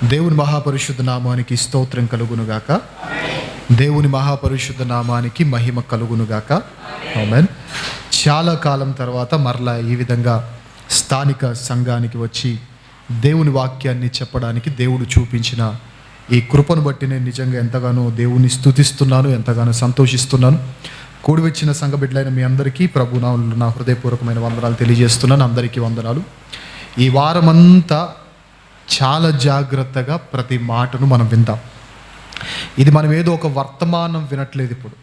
దేవుని మహాపరిశుద్ధ నామానికి స్తోత్రం కలుగునుగాక. దేవుని మహాపరిశుద్ధ నామానికి మహిమ కలుగునుగాక. ఆమేన్. చాలా కాలం తర్వాత మరలా ఈ విధంగా స్థానిక సంఘానికి వచ్చి దేవుని వాక్యాన్ని చెప్పడానికి దేవుడు చూపించిన ఈ కృపను బట్టి నేను నిజంగా ఎంతగానో దేవుని స్తుతిస్తున్నాను, ఎంతగానో సంతోషిస్తున్నాను. కూడి వచ్చిన సంఘ బిడ్డలైన మీ అందరికీ ప్రభు నామములో నా హృదయపూర్వకమైన వందనాలు తెలియజేస్తున్నాను. అందరికీ వందనాలు. ఈ వారమంతా చాలా జాగ్రత్తగా ప్రతి మాటను మనం విందాం. ఇది మనం ఏదో ఒక వర్తమానం వినట్లేదు, ఇప్పుడు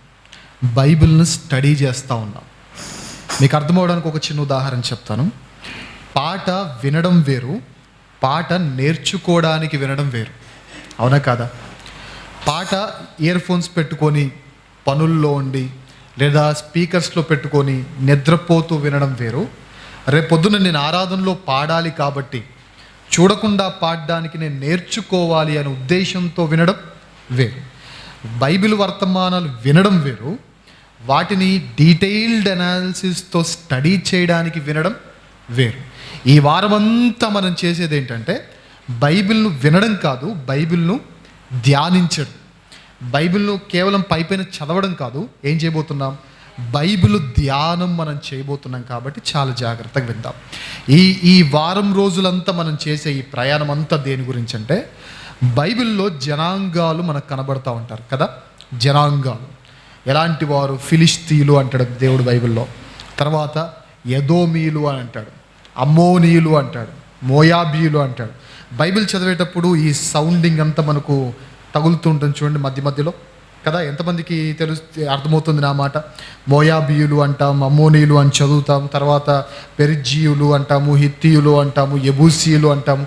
బైబిల్ని స్టడీ చేస్తూ ఉన్నాం. మీకు అర్థమవడానికి ఒక చిన్న ఉదాహరణ చెప్తాను. పాట వినడం వేరు, పాట నేర్చుకోవడానికి వినడం వేరు. అవునా కాదా? పాట ఇయర్ ఫోన్స్ పెట్టుకొని పనుల్లో ఉండి లేదా స్పీకర్స్లో పెట్టుకొని నిద్రపోతూ వినడం వేరు. రేపొద్దున నేను ఆరాధనలో పాడాలి కాబట్టి చూడకుండా పాడడానికి నేను నేర్చుకోవాలి అనే ఉద్దేశంతో వినడం వేరు. బైబిల్ వర్తమానాలు వినడం వేరు, వాటిని డీటెయిల్డ్ అనాలిసిస్తో స్టడీ చేయడానికి వినడం వేరు. ఈ వారమంతా మనం చేసేది ఏంటంటే బైబిల్ను వినడం కాదు, బైబిల్ను ధ్యానించడం. బైబిల్ను కేవలం పైపైన చదవడం కాదు, ఏం చేయబోతున్నాం? బైబిల్ ధ్యానం మనం చేయబోతున్నాం. కాబట్టి చాలా జాగ్రత్తగా విందాం. ఈ వారం రోజులంతా మనం చేసే ఈ ప్రయాణం అంతా దేని గురించి అంటే, బైబిల్లో జనాంగాలు మనకు కనబడుతూ ఉంటారు కదా. జనాంగాలు ఎలాంటి వారు? ఫిలిస్తీయులు అంటాడు దేవుడు బైబిల్లో, తర్వాత ఎదోమీయులు అని అంటాడు, అమ్మోనీయులు అంటాడు, మోయాబీయులు అంటాడు. బైబిల్ చదివేటప్పుడు ఈ సౌండింగ్ అంతా మనకు తగులుతూ ఉంటుంది చూడండి మధ్య మధ్యలో కదా. ఎంతమందికి అర్థమవుతుంది నా మాట? మోయాబీయులు అంటాం, అమ్మోనీయులు అని చదువుతాం, తర్వాత పెరిజ్జీయులు అంటాము, హిత్తీయులు అంటాము, యెబూసీయులు అంటాము.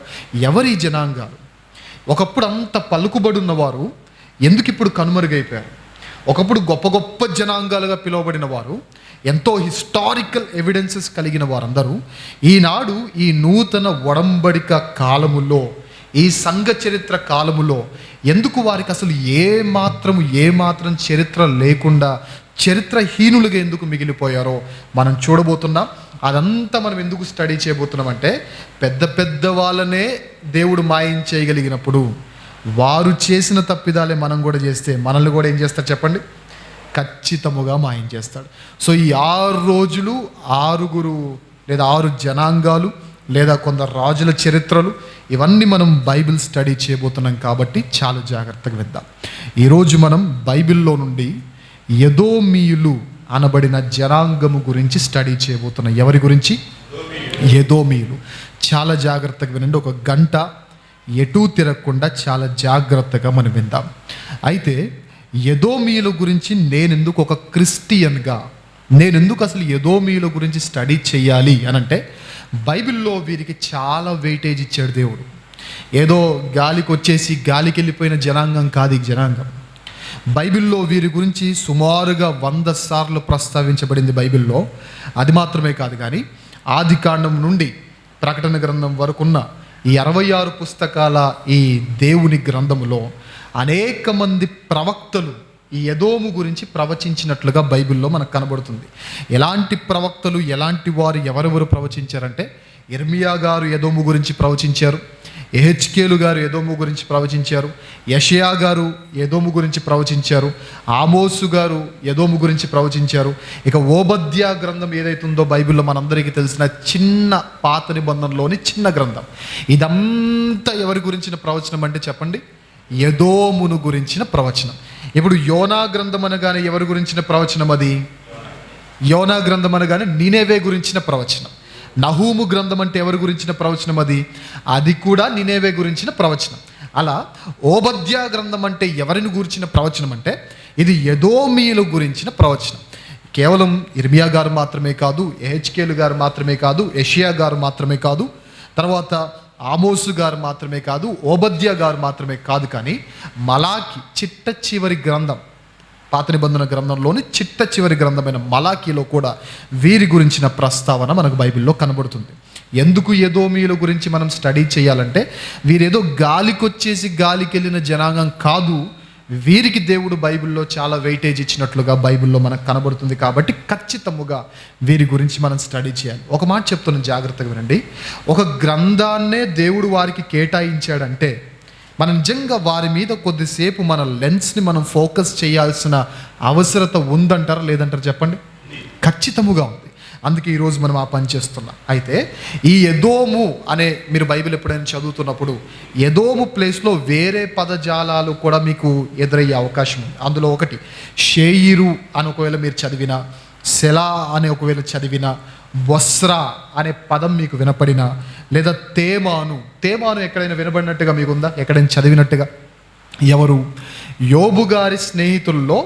ఎవరి జనాంగాలు? ఒకప్పుడు అంత పలుకుబడి ఉన్నవారు ఎందుకు ఇప్పుడు కనుమరుగైపోయారు? ఒకప్పుడు గొప్ప గొప్ప జనాంగాలుగా పిలువబడిన వారు, ఎంతో హిస్టారికల్ ఎవిడెన్సెస్ కలిగిన వారందరూ ఈనాడు ఈ నూతన ఒడంబడిక కాలములో, ఈ సంఘ చరిత్ర కాలములో ఎందుకు వారికి అసలు ఏమాత్రం చరిత్ర లేకుండా చరిత్రహీనులుగా ఎందుకు మిగిలిపోయారో మనం చూడబోతున్నాం. అదంతా మనం ఎందుకు స్టడీ చేయబోతున్నామంటే, పెద్ద పెద్ద వాళ్ళనే దేవుడు మాయం చేయగలిగినప్పుడు వారు చేసిన తప్పిదాలే మనం కూడా చేస్తే మనల్ని కూడా ఏం చేస్తాడు చెప్పండి? ఖచ్చితముగా మాయం చేస్తాడు. సో ఈ 6 రోజులు 6 లేదా 6 జనాంగాలు లేదా కొందరు రాజుల చరిత్రలు, ఇవన్నీ మనం బైబిల్ స్టడీ చేయబోతున్నాం. కాబట్టి చాలా జాగ్రత్తగా విందాం. ఈరోజు మనం బైబిల్లో నుండి ఎదోమీయులు అనబడిన జనాంగము గురించి స్టడీ చేయబోతున్నాం. ఎవరి గురించి? ఎదోమీయులు. చాలా జాగ్రత్తగా వినండి. ఒక గంట ఎటూ తిరగకుండా చాలా జాగ్రత్తగా మనం విందాం. అయితే ఎదోమీయుల గురించి నేనెందుకు ఒక క్రిస్టియన్గా నేనెందుకు అసలు ఎదోమీయుల గురించి స్టడీ చేయాలి అనంటే, బైబిల్లో వీరికి చాలా వెయిటేజ్ ఇచ్చాడు దేవుడు. ఏదో గాలికి వచ్చేసి గాలికి వెళ్ళిపోయిన జనాంగం కాదు ఈ జనాంగం. బైబిల్లో వీరి గురించి సుమారుగా 100 సార్లు ప్రస్తావించబడింది బైబిల్లో. అది మాత్రమే కాదు, కానీ ఆదికాండం నుండి ప్రకటన గ్రంథం వరకున్న ఈ 66 పుస్తకాల ఈ దేవుని గ్రంథములో అనేక మంది ప్రవక్తలు ఈ ఎదోము గురించి ప్రవచించినట్లుగా బైబిల్లో మనకు కనబడుతుంది. ఎలాంటి ప్రవక్తలు, ఎలాంటి వారు, ఎవరెవరు ప్రవచించారంటే, ఇర్మియా గారు ఎదోము గురించి ప్రవచించారు, యెహెజ్కేలు గారు ఎదోము గురించి ప్రవచించారు, యెషయా గారు ఎదోము గురించి ప్రవచించారు, ఆమోసు గారు ఎదోము గురించి ప్రవచించారు. ఇక ఓబద్యా గ్రంథం ఏదైతుందో బైబిల్లో మనందరికీ తెలిసిన చిన్న పాత నిబంధనలోని చిన్న గ్రంథం, ఇదంతా ఎవరి గురించిన ప్రవచనం అంటే చెప్పండి? ఎదోమును గురించిన ప్రవచనం. ఇప్పుడు యోనా గ్రంథం అనగానే ఎవరి గురించిన ప్రవచనం? అది యోనా గ్రంథం అనగానే నినేవే గురించిన ప్రవచనం. నహూము గ్రంథం అంటే ఎవరి గురించిన ప్రవచనం? అది కూడా నినేవే గురించిన ప్రవచనం. అలా ఓబద్యా గ్రంథం అంటే ఎవరిని గురించిన ప్రవచనం అంటే ఇది ఎదోమీయుల గురించిన ప్రవచనం. కేవలం ఇర్మియా గారు మాత్రమే కాదు, యెహెజ్కేలు గారు మాత్రమే కాదు, యెషయా గారు మాత్రమే కాదు, తర్వాత ఆమోసు గారు మాత్రమే కాదు, ఓబద్యా గారు మాత్రమే కాదు, కానీ మలాకి చిట్ట చివరి గ్రంథం, పాత నిబంధన గ్రంథంలోని చిట్ట చివరి గ్రంథమైన మలాకీలో కూడా వీరి గురించిన ప్రస్తావన మనకు బైబిల్లో కనబడుతుంది. ఎందుకు ఎదోమీయుల గురించి మనం స్టడీ చేయాలంటే, వీరేదో గాలికొచ్చేసి గాలికి వెళ్ళిన జనాంగం కాదు, వీరికి దేవుడు బైబిల్లో చాలా వెయిటేజ్ ఇచ్చినట్లుగా బైబిల్లో మనకు కనబడుతుంది. కాబట్టి ఖచ్చితంగా వీరి గురించి మనం స్టడీ చేయాలి. ఒక మాట చెప్తున్నాను, జాగ్రత్తగా వినండి. ఒక గ్రంథాన్నే దేవుడు వారికి కేటాయించాడంటే మనం నిజంగా వారి మీద కొద్దిసేపు మన లెన్స్ని మనం ఫోకస్ చేయాల్సిన అవసరత ఉందంటారా లేదంటారా చెప్పండి? ఖచ్చితముగా ఉంది. అందుకే ఈరోజు మనం ఆ పని చేస్తున్నాం. అయితే ఈ ఎదోము అనే, మీరు బైబిల్ ఎప్పుడైనా చదువుతున్నప్పుడు ఎదోము ప్లేస్లో వేరే పదజాలాలు కూడా మీకు ఎదురయ్యే అవకాశం ఉంది. అందులో ఒకటి షేయిరు అని ఒకవేళ మీరు చదివినా, సెలా అని ఒకవేళ చదివినా, బొస్రా అనే పదం మీకు వినపడినా, లేదా తేమాను ఎక్కడైనా వినబడినట్టుగా మీకు ఉందా? ఎక్కడైనా చదివినట్టుగా? ఎవరు? యోబు గారి స్నేహితుల్లో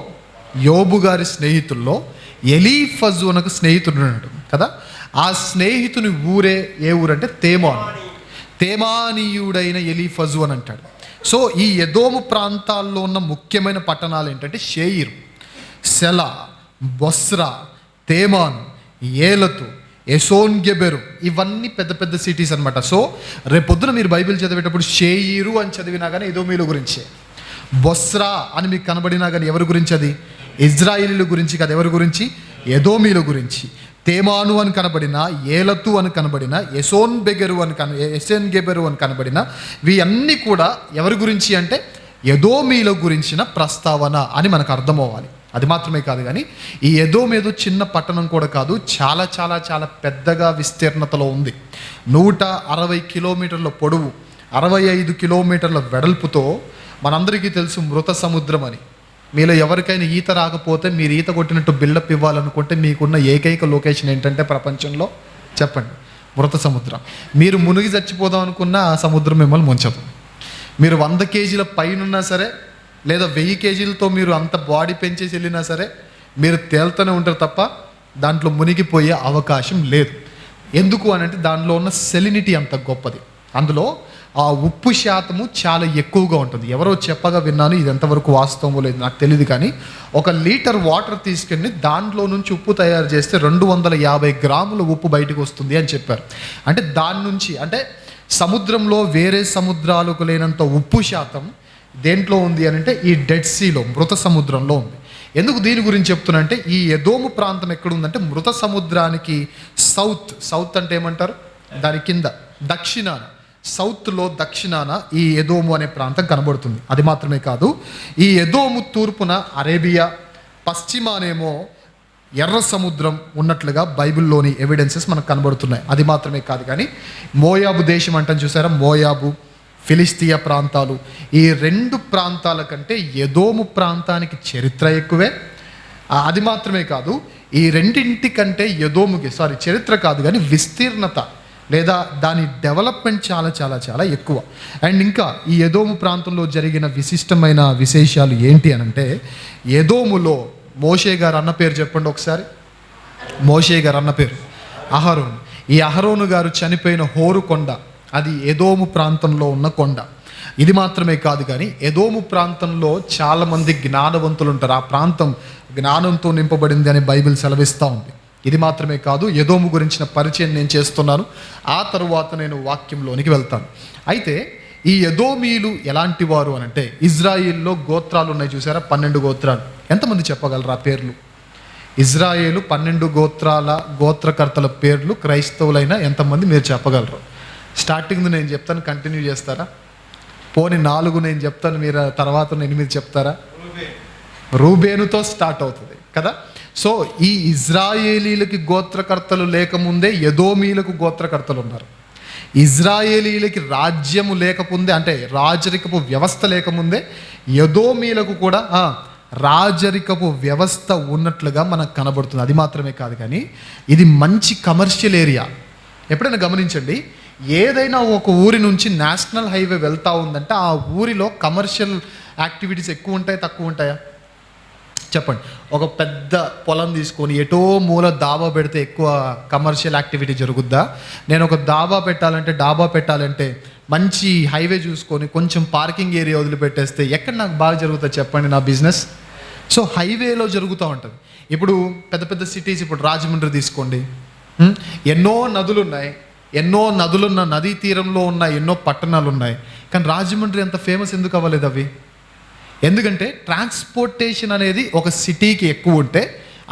ఎలీఫజు అనకు స్నేహితుడు ఉన్నాడు కదా. ఆ స్నేహితుని ఊరే ఏ ఊరంటే తేమానీయుడైన ఎలీఫజు అని అంటాడు. సో ఈ ఎదోము ప్రాంతాల్లో ఉన్న ముఖ్యమైన పట్టణాలు ఏంటంటే షేయిరు, సెలా, బొస్రా, తేమాను, ఏలతు, ఎసోన్ గెబెరు, ఇవన్నీ పెద్ద పెద్ద సిటీస్ అనమాట. సో రేపొద్దున మీరు బైబిల్ చదివేటప్పుడు షేయిరు అని చదివినా కానీ ఎదోమీల గురించే, బొస్రా అని మీకు కనబడినా కానీ ఎవరి గురించి? అది ఇజ్రాయిలీల గురించి కాదు. ఎవరి గురించి? ఎదోమీల గురించి. తేమాను అని కనబడిన, ఏలతు అని కనబడిన, ఎసోన్ గెబెరు అని కనబడిన, ఇవన్నీ కూడా ఎవరి గురించి అంటే ఎదోమీల గురించిన ప్రస్తావన అని మనకు అర్థమవ్వాలి. అది మాత్రమే కాదు కానీ ఈ ఎదోము ఏదో చిన్న పట్టణం కూడా కాదు, చాలా చాలా చాలా పెద్దగా విస్తీర్ణతలో ఉంది. 160 కిలోమీటర్ల పొడవు, 65 కిలోమీటర్ల వెడల్పుతో, మనందరికీ తెలుసు మృత సముద్రం అని. మీలో ఎవరికైనా ఈత రాకపోతే మీరు ఈత కొట్టినట్టు బిల్డప్ ఇవ్వాలనుకుంటే మీకున్న ఏకైక లొకేషన్ ఏంటంటే ప్రపంచంలో చెప్పండి? మృత సముద్రం. మీరు మునిగి చచ్చిపోదాం అనుకున్న ఆ సముద్రం మిమ్మల్ని ముంచదు. మీరు 100 కేజీల పైనున్నా సరే, లేదా 1000 కేజీలతో మీరు అంత బాడీ పెంచేసి వెళ్ళినా సరే మీరు తేలుతూనే ఉంటారు తప్ప దాంట్లో మునిగిపోయే అవకాశం లేదు. ఎందుకు అని అంటే దానిలో ఉన్న సెలినిటీ అంత గొప్పది. అందులో ఆ ఉప్పు శాతము చాలా ఎక్కువగా ఉంటుంది. ఎవరో చెప్పగా విన్నాను, ఇది ఎంతవరకు వాస్తవమో లేదు నాకు తెలియదు, కానీ 1 లీటర్ వాటర్ తీసుకెళ్ళి దాంట్లో నుంచి ఉప్పు తయారు చేస్తే 250 గ్రాముల ఉప్పు బయటకు వస్తుంది అని చెప్పారు. అంటే దాని నుంచి, అంటే సముద్రంలో వేరే సముద్రాలకు లేనంత ఉప్పు శాతం దేంట్లో ఉంది అని అంటే ఈ డెడ్ సీలో, మృత సముద్రంలో ఉంది. ఎందుకు దీని గురించి చెప్తున్నా అంటే ఈ ఎదోము ప్రాంతం ఎక్కడుందంటే మృత సముద్రానికి సౌత్ అంటే ఏమంటారు? దాని కింద దక్షిణాన, సౌత్లో దక్షిణాన ఈ ఎదోము అనే ప్రాంతం కనబడుతుంది. అది మాత్రమే కాదు, ఈ ఎదోము తూర్పున అరేబియా, పశ్చిమానేమో ఎర్ర సముద్రం ఉన్నట్లుగా బైబిల్లోని ఎవిడెన్సెస్ మనకు కనబడుతున్నాయి. అది మాత్రమే కాదు కానీ మోయాబు దేశం అంటాం చూసారా, మోయాబు, ఫిలిస్తీయ ప్రాంతాలు, ఈ 2 ప్రాంతాల కంటే ఎదోము ప్రాంతానికి చరిత్ర ఎక్కువే. అది మాత్రమే కాదు, ఈ రెండింటి కంటే ఎదోముకి చరిత్ర కాదు కానీ విస్తీర్ణత లేదా దాని డెవలప్మెంట్ చాలా చాలా చాలా ఎక్కువ. అండ్ ఇంకా ఈ ఎదోము ప్రాంతంలో జరిగిన విశిష్టమైన విశేషాలు ఏంటి అని అంటే, ఎదోములో మోషే గారు అన్న పేరు చెప్పండి ఒకసారి. మోషే గారు అన్న పేరు అహరోను. ఈ అహరోను గారు చనిపోయిన హోరు కొండ, అది ఎదోము ప్రాంతంలో ఉన్న కొండ. ఇది మాత్రమే కాదు కానీ ఎదోము ప్రాంతంలో చాలామంది జ్ఞానవంతులు ఉంటారు. ఆ ప్రాంతం జ్ఞానంతో నింపబడింది అని బైబిల్ సెలవిస్తూ ఉంది. ఇది మాత్రమే కాదు, ఎదోము గురించిన పరిచయం నేను చేస్తున్నాను, ఆ తరువాత నేను వాక్యంలోనికి వెళ్తాను. అయితే ఈ ఎదోమీలు ఎలాంటి వారు అని అంటే, ఇజ్రాయిల్లో గోత్రాలు ఉన్నాయి చూసారా, 12 గోత్రాలు. ఎంతమంది చెప్పగలరు ఆ పేర్లు? ఇజ్రాయేలు 12 గోత్రకర్తల పేర్లు క్రైస్తవులైన ఎంతమంది మీరు చెప్పగలరు? స్టార్టింగ్ నేను చెప్తాను, కంటిన్యూ చేస్తారా? పోనీ 4 నేను చెప్తాను, మీరు తర్వాత 8 చెప్తారా? రూబేనుతో స్టార్ట్ అవుతుంది కదా. సో ఈ ఇజ్రాయేలీలకి గోత్రకర్తలు లేకముందే ఎదోమీలకు గోత్రకర్తలు ఉన్నారు. ఇజ్రాయేలీలకి రాజ్యము లేకముందే, అంటే రాజరికపు వ్యవస్థ లేకముందే ఎదోమీలకు కూడా రాజరికపు వ్యవస్థ ఉన్నట్లుగా మనకు కనబడుతుంది. అది మాత్రమే కాదు కానీ ఇది మంచి కమర్షియల్ ఏరియా. ఎప్పుడైనా గమనించండి, ఏదైనా ఒక ఊరి నుంచి నేషనల్ హైవే వెళ్తూ ఉందంటే ఆ ఊరిలో కమర్షియల్ యాక్టివిటీస్ ఎక్కువ ఉంటాయి, తక్కువ ఉంటాయా చెప్పండి? ఒక పెద్ద పొలం తీసుకొని ఎటో మూల దాబా పెడితే ఎక్కువ కమర్షియల్ యాక్టివిటీ జరుగుద్దా? నేను ఒక డాబా పెట్టాలంటే మంచి హైవే చూసుకొని కొంచెం పార్కింగ్ ఏరియా వదిలిపెట్టేస్తే ఎక్కడ నాకు బాగా జరుగుతుంది చెప్పండి నా బిజినెస్? సో హైవేలో జరుగుతూ ఉంటుంది. ఇప్పుడు పెద్ద పెద్ద సిటీస్, ఇప్పుడు రాజమండ్రి తీసుకోండి, ఎన్నో నదులున్న నదీ తీరంలో ఉన్న ఎన్నో పట్టణాలు ఉన్నాయి. కానీ రాజమండ్రి అంత ఫేమస్ ఎందుకు అవ్వలేదు అవి? ఎందుకంటే ట్రాన్స్పోర్టేషన్ అనేది ఒక సిటీకి ఎక్కువ ఉంటే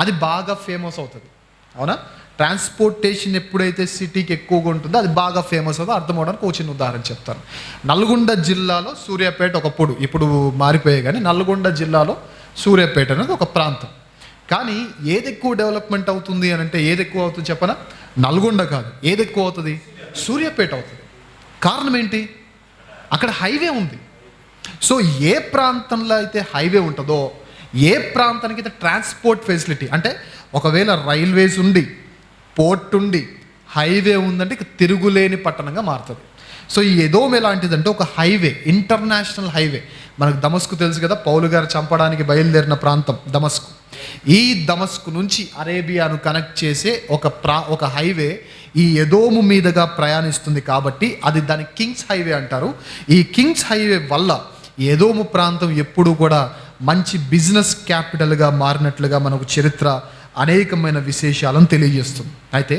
అది బాగా ఫేమస్ అవుతుంది, అవునా? ట్రాన్స్పోర్టేషన్ ఎప్పుడైతే సిటీకి ఎక్కువగా ఉంటుందో అది బాగా ఫేమస్ అవుతుందో అర్థం అవడానికి ఒక చిన్న ఉదాహరణ చెప్తాను. నల్గొండ జిల్లాలో సూర్యాపేట ఒకప్పుడు, ఇప్పుడు మారిపోయాయి కానీ నల్గొండ జిల్లాలో సూర్యాపేట అనేది ఒక ప్రాంతం. కానీ ఏది ఎక్కువ డెవలప్మెంట్ అవుతుంది అని అంటే ఏది ఎక్కువ అవుతుంది చెప్పనా? నల్గొండ కాదు. ఏది ఎక్కువ అవుతుంది? సూర్యాపేట అవుతుంది. కారణం ఏంటి? అక్కడ హైవే ఉంది. సో ఏ ప్రాంతంలో అయితే హైవే ఉంటుందో, ఏ ప్రాంతానికి అయితే ట్రాన్స్పోర్ట్ ఫెసిలిటీ అంటే ఒకవేళ రైల్వేస్ ఉండి, పోర్ట్ ఉండి, హైవే ఉందంటే ఇక తిరుగులేని పట్టణంగా మారుతుంది. సో ఈ ఎదోమ్ ఎలాంటిదంటే ఒక హైవే, ఇంటర్నేషనల్ హైవే. మనకు దమస్కు తెలుసు కదా, పౌలు గారు చంపడానికి బయలుదేరిన ప్రాంతం దమస్కు. ఈ దమస్కు నుంచి అరేబియాను కనెక్ట్ చేసే ఒక హైవే ఈ ఎదోము మీదుగా ప్రయాణిస్తుంది కాబట్టి అది దాని కింగ్స్ హైవే అంటారు. ఈ కింగ్స్ హైవే వల్ల ఎదోము ప్రాంతం ఎప్పుడూ కూడా మంచి బిజినెస్ క్యాపిటల్గా మారినట్లుగా మనకు చరిత్ర అనేకమైన విశేషాలను తెలియజేస్తుంది. అయితే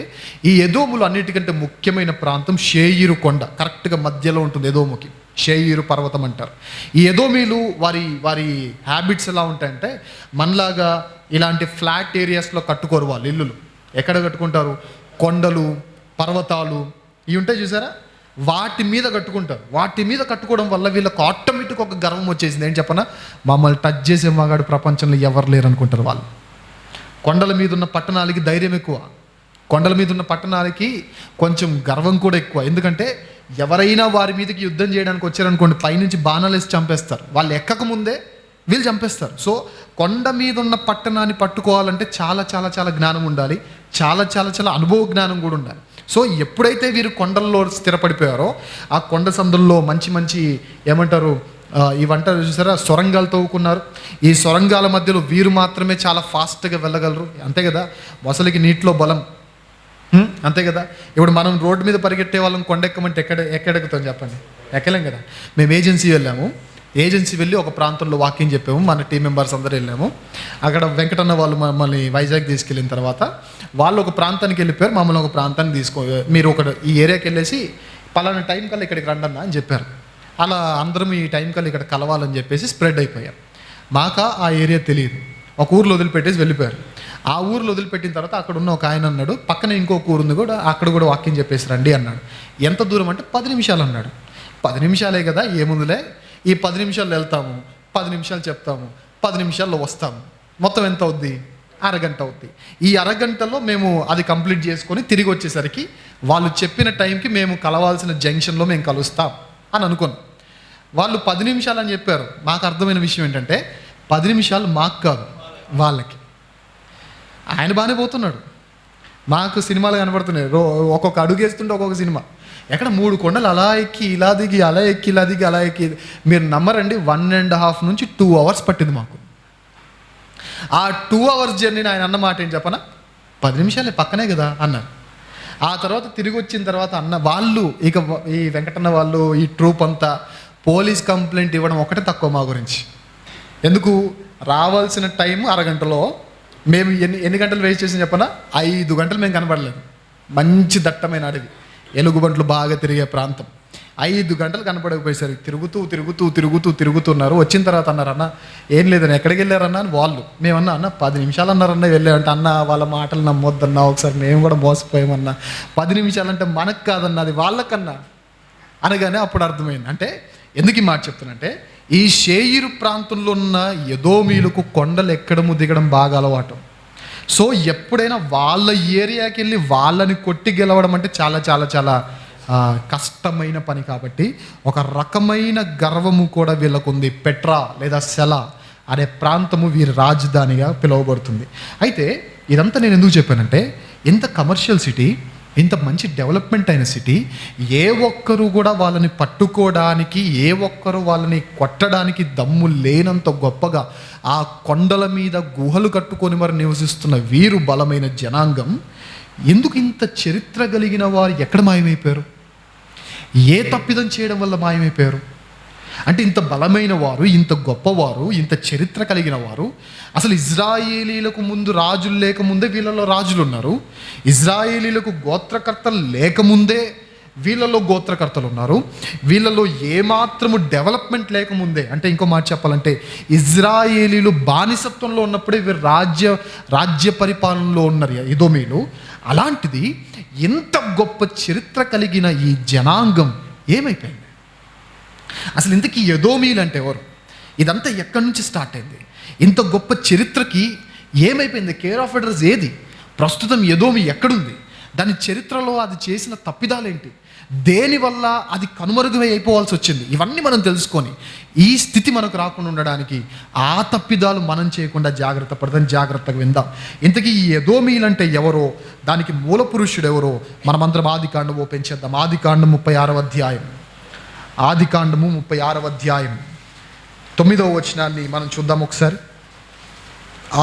ఈ ఎదోములు అన్నిటికంటే ముఖ్యమైన ప్రాంతం షేయిరు కొండ, కరెక్ట్గా మధ్యలో ఉంటుంది ఎదోముకి. షేయిరు పర్వతం అంటారు. ఈ ఎదోమీలు వారి హ్యాబిట్స్ ఎలా ఉంటాయంటే మనలాగా ఇలాంటి ఫ్లాట్ ఏరియాస్లో కట్టుకోరు వాళ్ళు ఇల్లులు. ఎక్కడ కట్టుకుంటారు? కొండలు, పర్వతాలు ఇవి ఉంటాయి చూసారా, వాటి మీద కట్టుకుంటారు. వాటి మీద కట్టుకోవడం వల్ల వీళ్ళకి ఆటోమేటిక్ ఒక గర్వం వచ్చేసింది. ఏం చెప్పనా, మమ్మల్ని టచ్ చేసే మగాడు ప్రపంచంలో ఎవరు లేరు అనుకుంటారు వాళ్ళు. కొండల మీద ఉన్న పట్టణాలకి ధైర్యం ఎక్కువ, కొండల మీద ఉన్న పట్టణాలకి కొంచెం గర్వం కూడా ఎక్కువ. ఎందుకంటే ఎవరైనా వారి మీదకి యుద్ధం చేయడానికి వచ్చారనుకోండి, పైనుంచి బాణాలు వేసి చంపేస్తారు. వాళ్ళు ఎక్కక ముందే వీళ్ళు చంపేస్తారు. సో కొండ మీద ఉన్న పట్టణాన్ని పట్టుకోవాలంటే చాలా చాలా చాలా జ్ఞానం ఉండాలి, చాలా చాలా చాలా అనుభవ జ్ఞానం కూడా ఉండాలి. సో ఎప్పుడైతే వీరు కొండల్లో స్థిరపడిపోయారో ఆ కొండ సందుల్లో మంచి మంచి ఏమంటారు ఇవంట చూసారా, సొరంగాలు తవ్వుకున్నారు. ఈ సొరంగాల మధ్యలో వీరు మాత్రమే చాలా ఫాస్ట్గా వెళ్ళగలరు. అంతే కదా, మొసలికి నీటిలో బలం, అంతే కదా. ఇప్పుడు మనం రోడ్డు మీద పరిగెట్టే వాళ్ళం కొండ ఎక్కమంటే ఎక్కడెక్కుతాం చెప్పండి? ఎక్కలేం కదా. మేము ఏజెన్సీ వెళ్ళి ఒక ప్రాంతంలో వాకింగ్ చెప్పాము, మన టీం మెంబర్స్ అందరూ వెళ్ళాము. అక్కడ వెంకటన్న వాళ్ళు మమ్మల్ని వైజాగ్ తీసుకెళ్ళిన తర్వాత వాళ్ళు ఒక ప్రాంతానికి వెళ్ళిపోయారు, మమ్మల్ని ఒక ప్రాంతానికి మీరు ఈ ఏరియాకి వెళ్ళేసి పలానా టైం కల్లా ఇక్కడికి రండి అన్న అని చెప్పారు. అలా అందరం ఈ టైం కల్లా ఇక్కడ కలవాలని చెప్పేసి స్ప్రెడ్ అయిపోయారు. మాకు ఆ ఏరియా తెలియదు, ఒక ఊర్లో వదిలిపెట్టేసి వెళ్ళిపోయారు. ఆ ఊర్లో వదిలిపెట్టిన తర్వాత అక్కడ ఉన్న ఒక ఆయన అన్నాడు, పక్కన ఇంకొక ఊరు ఉంది కూడా, అక్కడ కూడా వాకింగ్ చెప్పేసి రండి అన్నాడు. ఎంత దూరం అంటే 10 నిమిషాలు అన్నాడు. 10 నిమిషాలే కదా, ఏముందులే, ఈ 10 నిమిషాల్లో వెళ్తాము, 10 నిమిషాలు చెప్తాము, 10 నిమిషాల్లో వస్తాము. మొత్తం ఎంత అవుద్ది? అరగంట అవుద్ది. ఈ అరగంటలో మేము అది కంప్లీట్ చేసుకొని తిరిగి వచ్చేసరికి వాళ్ళు చెప్పిన టైంకి మేము కలవాల్సిన జంక్షన్లో మేము కలుస్తాం అని అనుకున్నాం. వాళ్ళు 10 నిమిషాలు అని చెప్పారు. మాకు అర్థమైన విషయం ఏంటంటే 10 నిమిషాలు మాకు కాదు, వాళ్ళకి. ఆయన బాగానే పోతున్నాడు, మాకు సినిమాలు కనబడుతున్నాయి. ఒక్కొక్క అడుగు వేస్తుంటే ఒక్కొక్క సినిమా. ఎక్కడ 3 కొండలు అలా ఎక్కి ఇలా దిగి, అలా ఎక్కి ఇలా దిగి, అలా ఎక్కి, మీరు నమ్మరండి 1.5 నుంచి 2 అవర్స్ పట్టింది మాకు. ఆ 2 అవర్స్ జర్నీని ఆయన అన్న మాట ఏం చెప్పనా, 10 నిమిషాలే పక్కనే కదా అన్నారు. ఆ తర్వాత తిరిగి వచ్చిన తర్వాత వాళ్ళు ఇక ఈ వెంకటన్న వాళ్ళు ఈ ట్రూప్ అంతా పోలీస్ కంప్లైంట్ ఇవ్వడం ఒకటే తక్కువ మా గురించి. ఎందుకు? రావాల్సిన టైం అరగంటలో మేము ఎన్ని గంటలు వేస్ట్ చేసి చెప్పనా, 5 గంటలు మేము కనబడలేదు. మంచి దట్టమైన అడవి, ఎలుగుబంట్లు బాగా తిరిగే ప్రాంతం. 5 గంటలు కనపడకపోయేసరికి తిరుగుతున్నారు. వచ్చిన తర్వాత అన్నారు, అన్న ఏం లేదని, ఎక్కడికి వెళ్ళారన్నా అని వాళ్ళు. మేమన్నా అన్న 10 నిమిషాలు అన్నారన్నా వెళ్ళామంటే, అన్న వాళ్ళ మాటలు నమ్మొద్దన్నా, ఒకసారి మేము కూడా మోసపోయామన్నా, 10 నిమిషాలంటే మనకు కాదన్నా, అది వాళ్ళకన్నా అనగానే అప్పుడు అర్థమైంది. అంటే ఎందుకు ఈ మాట చెప్తానంటే, ఈ షేయిరు ప్రాంతంలో ఉన్న ఎదోమీలకు కొండలు ఎక్కడము దిగడం బాగా అలవాటు. సో ఎప్పుడైనా వాళ్ళ ఏరియాకి వెళ్ళి వాళ్ళని కొట్టి గెలవడం అంటే చాలా చాలా చాలా కష్టమైన పని. కాబట్టి ఒక రకమైన గర్వము కూడా వీళ్ళకు ఉంది. పెట్రా లేదా సెలా అనే ప్రాంతము వీరి రాజధానిగా పిలువబడుతుంది. అయితే ఇదంతా నేను ఎందుకు చెప్పానంటే, ఇంత కమర్షియల్ సిటీ, ఇంత మంచి డెవలప్మెంట్ అయిన సిటీ, ఏ ఒక్కరు కూడా వాళ్ళని పట్టుకోవడానికి, ఏ ఒక్కరు వాళ్ళని కొట్టడానికి దమ్ము లేనంత గొప్పగా ఆ కొండల మీద గుహలు కట్టుకొని మరి నివసిస్తున్న వీరు బలమైన జనాంగం ఎందుకు ఇంత చరిత్ర కలిగిన వారు ఎక్కడ మాయమైపోయారు? ఏ తప్పిదం చేయడం వల్ల మాయమైపోయారు? అంటే ఇంత బలమైన వారు, ఇంత గొప్పవారు, ఇంత చరిత్ర కలిగిన వారు, అసలు ఇజ్రాయేలీలకు ముందు రాజులు లేకముందే వీళ్ళలో రాజులు ఉన్నారు. ఇజ్రాయేలీలకు గోత్రకర్తలు లేకముందే వీళ్ళలో గోత్రకర్తలు ఉన్నారు. వీళ్ళలో ఏమాత్రము డెవలప్మెంట్ లేకముందే, అంటే ఇంకో మాట చెప్పాలంటే ఇజ్రాయేలీలు బానిసత్వంలో ఉన్నప్పుడే వీరు రాజ్య పరిపాలనలో ఉన్నారు ఎదోమీలు. అలాంటిది ఇంత గొప్ప చరిత్ర కలిగిన ఈ జనాంగం ఏమైపోయింది? అసలు ఇంతకీ ఎదోమీలు అంటే ఎవరు? ఇదంతా ఎక్కడి నుంచి స్టార్ట్ అయింది? ఇంత గొప్ప చరిత్రకి ఏమైపోయింది? కేర్ ఆఫ్ అడ్రస్ ఏది? ప్రస్తుతం ఎదోమి ఎక్కడుంది? దాని చరిత్రలో అది చేసిన తప్పిదాలేంటి? దేనివల్ల అది కనుమరుగై అయిపోవాల్సి వచ్చింది? ఇవన్నీ మనం తెలుసుకొని ఈ స్థితి మనకు రాకుండా ఉండడానికి, ఆ తప్పిదాలు మనం చేయకుండా జాగ్రత్తగా విందాం. ఇంతకీ ఈ ఎదోమీలు అంటే ఎవరో, దానికి మూల పురుషుడు ఎవరో మనమందరం ఆదికాండం ఓపెన్ చేద్దాం. ఆదికాండం 36వ అధ్యాయం. ఆదికాండము 36వ అధ్యాయం 9వ వచనాన్ని మనం చూద్దాం ఒకసారి.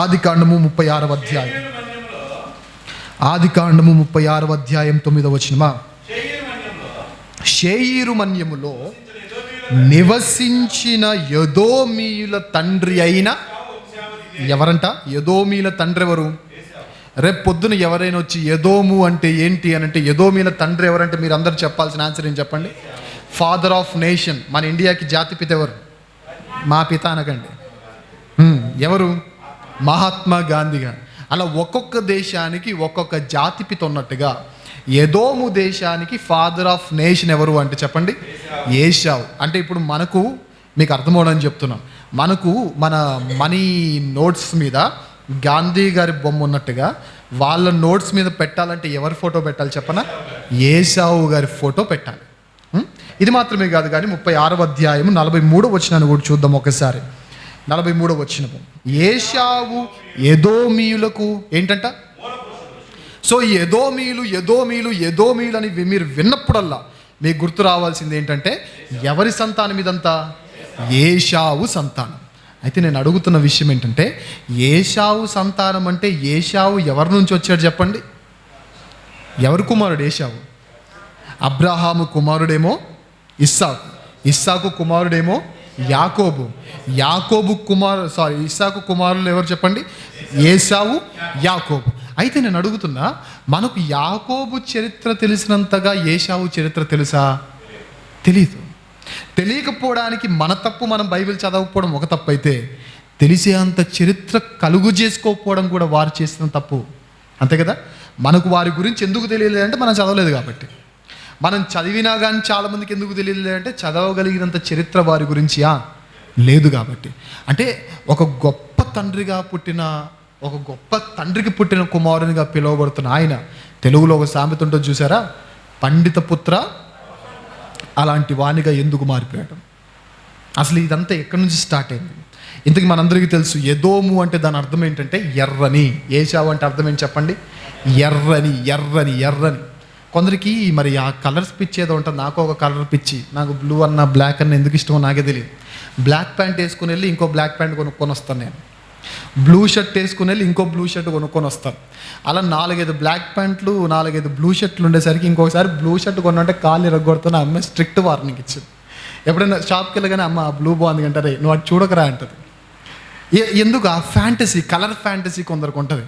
ఆదికాండము 36వ అధ్యాయం. ఆదికాండము 36వ అధ్యాయం 9వ వచనమా. షేయీరు మన్యములో నివసించిన ఎదోమీయుల తండ్రి అయిన ఎవరంట? ఎదోమీల తండ్రి ఎవరు? రేపు పొద్దున ఎవరైనా వచ్చి ఎదోము అంటే ఏంటి అని అంటే, ఎదోమీల తండ్రి ఎవరంటే మీరు అందరు చెప్పాల్సిన ఆన్సర్ ఏం చెప్పండి? Father of nation. మన ఇండియాకి జాతిపిత ఎవరు? మా పిత అనకండి. ఎవరు? మహాత్మా గాంధీ గారు. అలా ఒక్కొక్క దేశానికి ఒక్కొక్క జాతిపిత ఉన్నట్టుగా ఎదోము దేశానికి ఫాదర్ ఆఫ్ నేషన్ ఎవరు అంటే చెప్పండి? ఏశావు. అంటే ఇప్పుడు మనకు, మీకు అర్థమవడానికి చెప్తున్నాం, మనకు మన మనీ నోట్స్ మీద గాంధీ గారి బొమ్మ ఉన్నట్టుగా వాళ్ళ నోట్స్ మీద పెట్టాలంటే ఎవరి ఫోటో పెట్టాలి చెప్పనా? ఏశావు గారి ఫోటో పెట్టాలి. ఇది మాత్రమే కాదు కానీ 36వ అధ్యాయం 43వ వచనాన్ని కూడా చూద్దాం ఒకసారి. 43వ వచనము. ఏశావు ఎదోమీయులకు ఏంటంట? సో ఈ ఎదోమీలు అని మీరు విన్నప్పుడల్లా మీకు గుర్తు రావాల్సింది ఏంటంటే ఎవరి సంతానం ఇదంతా? ఏశావు సంతానం. అయితే నేను అడుగుతున్న విషయం ఏంటంటే, ఏశావు సంతానం అంటే ఏశావు ఎవరి నుంచి వచ్చాడు చెప్పండి? ఎవరి కుమారుడు ఏశావు? అబ్రహాము కుమారుడేమో ఇస్సాకు, ఇస్సాకు కుమారుడేమో యాకోబు, ఇస్సాకు కుమారులు ఎవరు చెప్పండి? ఏశావు, యాకోబు. అయితే నేను అడుగుతున్నా, మనకు యాకోబు చరిత్ర తెలిసినంతగా ఏశావు చరిత్ర తెలుసా? తెలీదు. తెలియకపోవడానికి మన తప్పు, మనం బైబిల్ చదవకపోవడం ఒక తప్పు అయితే, తెలిసే అంత చరిత్ర కలుగు చేసుకోకపోవడం కూడా వారు చేసిన తప్పు. అంతే కదా? మనకు వారి గురించి ఎందుకు తెలియలేదంటే మనం చదవలేదు కాబట్టి. మనం చదివినా కానీ చాలామందికి ఎందుకు తెలియలేదంటే చదవగలిగినంత చరిత్ర వారి గురించి లేదు కాబట్టి. అంటే ఒక గొప్ప తండ్రికి పుట్టిన కుమారునిగా పిలువబడుతున్న ఆయన, తెలుగులో ఒక సామెత ఉంటుంది చూసారా? పండిత పుత్ర అలాంటి వాణిగా ఎందుకు మారిపోయాడు? అసలు ఇదంతా ఎక్కడి నుంచి స్టార్ట్ అయింది? ఇంతకు మనందరికీ తెలుసు, ఎదోము అంటే దాని అర్థం ఏంటంటే ఎర్రని. ఏశావు అంటే అర్థం ఏంటి చెప్పండి? ఎర్రని. కొందరికి మరి ఆ కలర్స్ పిచ్చి ఏదో ఉంటుంది. నాకు ఒక కలర్ పిచ్చి, నాకు బ్లూ అన్న బ్లాక్ అన్న ఎందుకు ఇష్టమో నాకే తెలియదు. బ్లాక్ ప్యాంట్ వేసుకుని వెళ్ళి ఇంకో బ్లాక్ ప్యాంట్ కొనుక్కొని వస్తాను నేను. బ్లూ షర్ట్ వేసుకుని వెళ్ళి ఇంకో బ్లూ షర్ట్ కొనుక్కొని వస్తాను. అలా 4-5 బ్లాక్ ప్యాంట్లు, 4-5 బ్లూ షర్ట్లు ఉండేసరికి ఇంకొకసారి బ్లూ షర్ట్ కొనంటే కాళ్ళు ఇరగొడుతున్న అమ్మాయి స్ట్రిక్ట్ వార్నింగ్ ఇచ్చింది. ఎప్పుడైనా షాప్కి వెళ్ళగానే అమ్మ బ్లూ బాగుంది అంటారే, నువ్వు అటు చూడకరా అంటది. ఎందుకు? ఆ ఫ్యాంటసీ, కలర్ ఫ్యాంటసీ కొందరికి ఉంటుంది.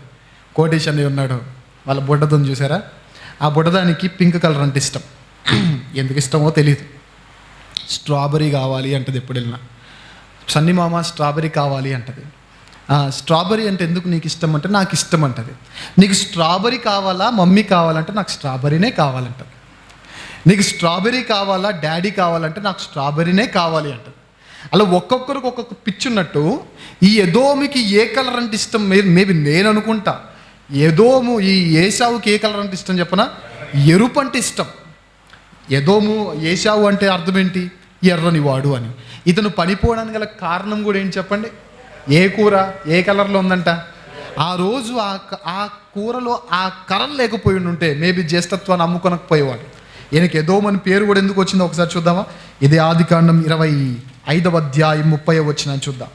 కోటేష్ అని ఉన్నాడు, వాళ్ళ బుడ్డదని చూసారా? ఆ బుడ్డదానికి పింక్ కలర్ అంటే ఇష్టం. ఎందుకు ఇష్టమో తెలియదు. స్ట్రాబెరీ కావాలి అంటది ఎప్పుడు వెళ్ళినా. సన్నీ మామ స్ట్రాబెరీ కావాలి అంటది. స్ట్రాబెరీ అంటే ఎందుకు నీకు ఇష్టం అంటే నాకు ఇష్టం అంటది. నీకు స్ట్రాబెరీ కావాలా మమ్మీ కావాలంటే నాకు స్ట్రాబెరీనే కావాలంటది. నీకు స్ట్రాబెరీ కావాలా డాడీ కావాలంటే నాకు స్ట్రాబెరీనే కావాలి అంటది. అలా ఒక్కొక్కరికి ఒక్కొక్క పిచ్చి ఉన్నట్టు ఈ ఎదోమికి ఏ కలర్ అంటే ఇష్టం? మేబీ నేను అనుకుంటా ఎదోము, ఈ ఏశావుకి ఏ కలర్ అంటే ఇష్టం చెప్పనా? ఎరుపు అంటే ఇష్టం. ఎదోము ఏశావు అంటే అర్థం ఏంటి? ఎర్రని వాడు అని. ఇతను పడిపోవడానికి గల కారణం కూడా ఏంటి చెప్పండి? ఏ కూర ఏ కలర్లో ఉందంట? ఆ రోజు ఆ కూరలో ఆ కలర్ లేకపోయి ఉంటే మేబీ జ్యేష్ఠత్వాన్ని అమ్ముకొనకపోయేవాడు. ఈయనకి ఎదోము అని పేరు కూడా ఎందుకు వచ్చిందో ఒకసారి చూద్దామా? ఇది ఆదికాండం 25వ అధ్యాయం 30వ వచనాన్ని చూద్దాం.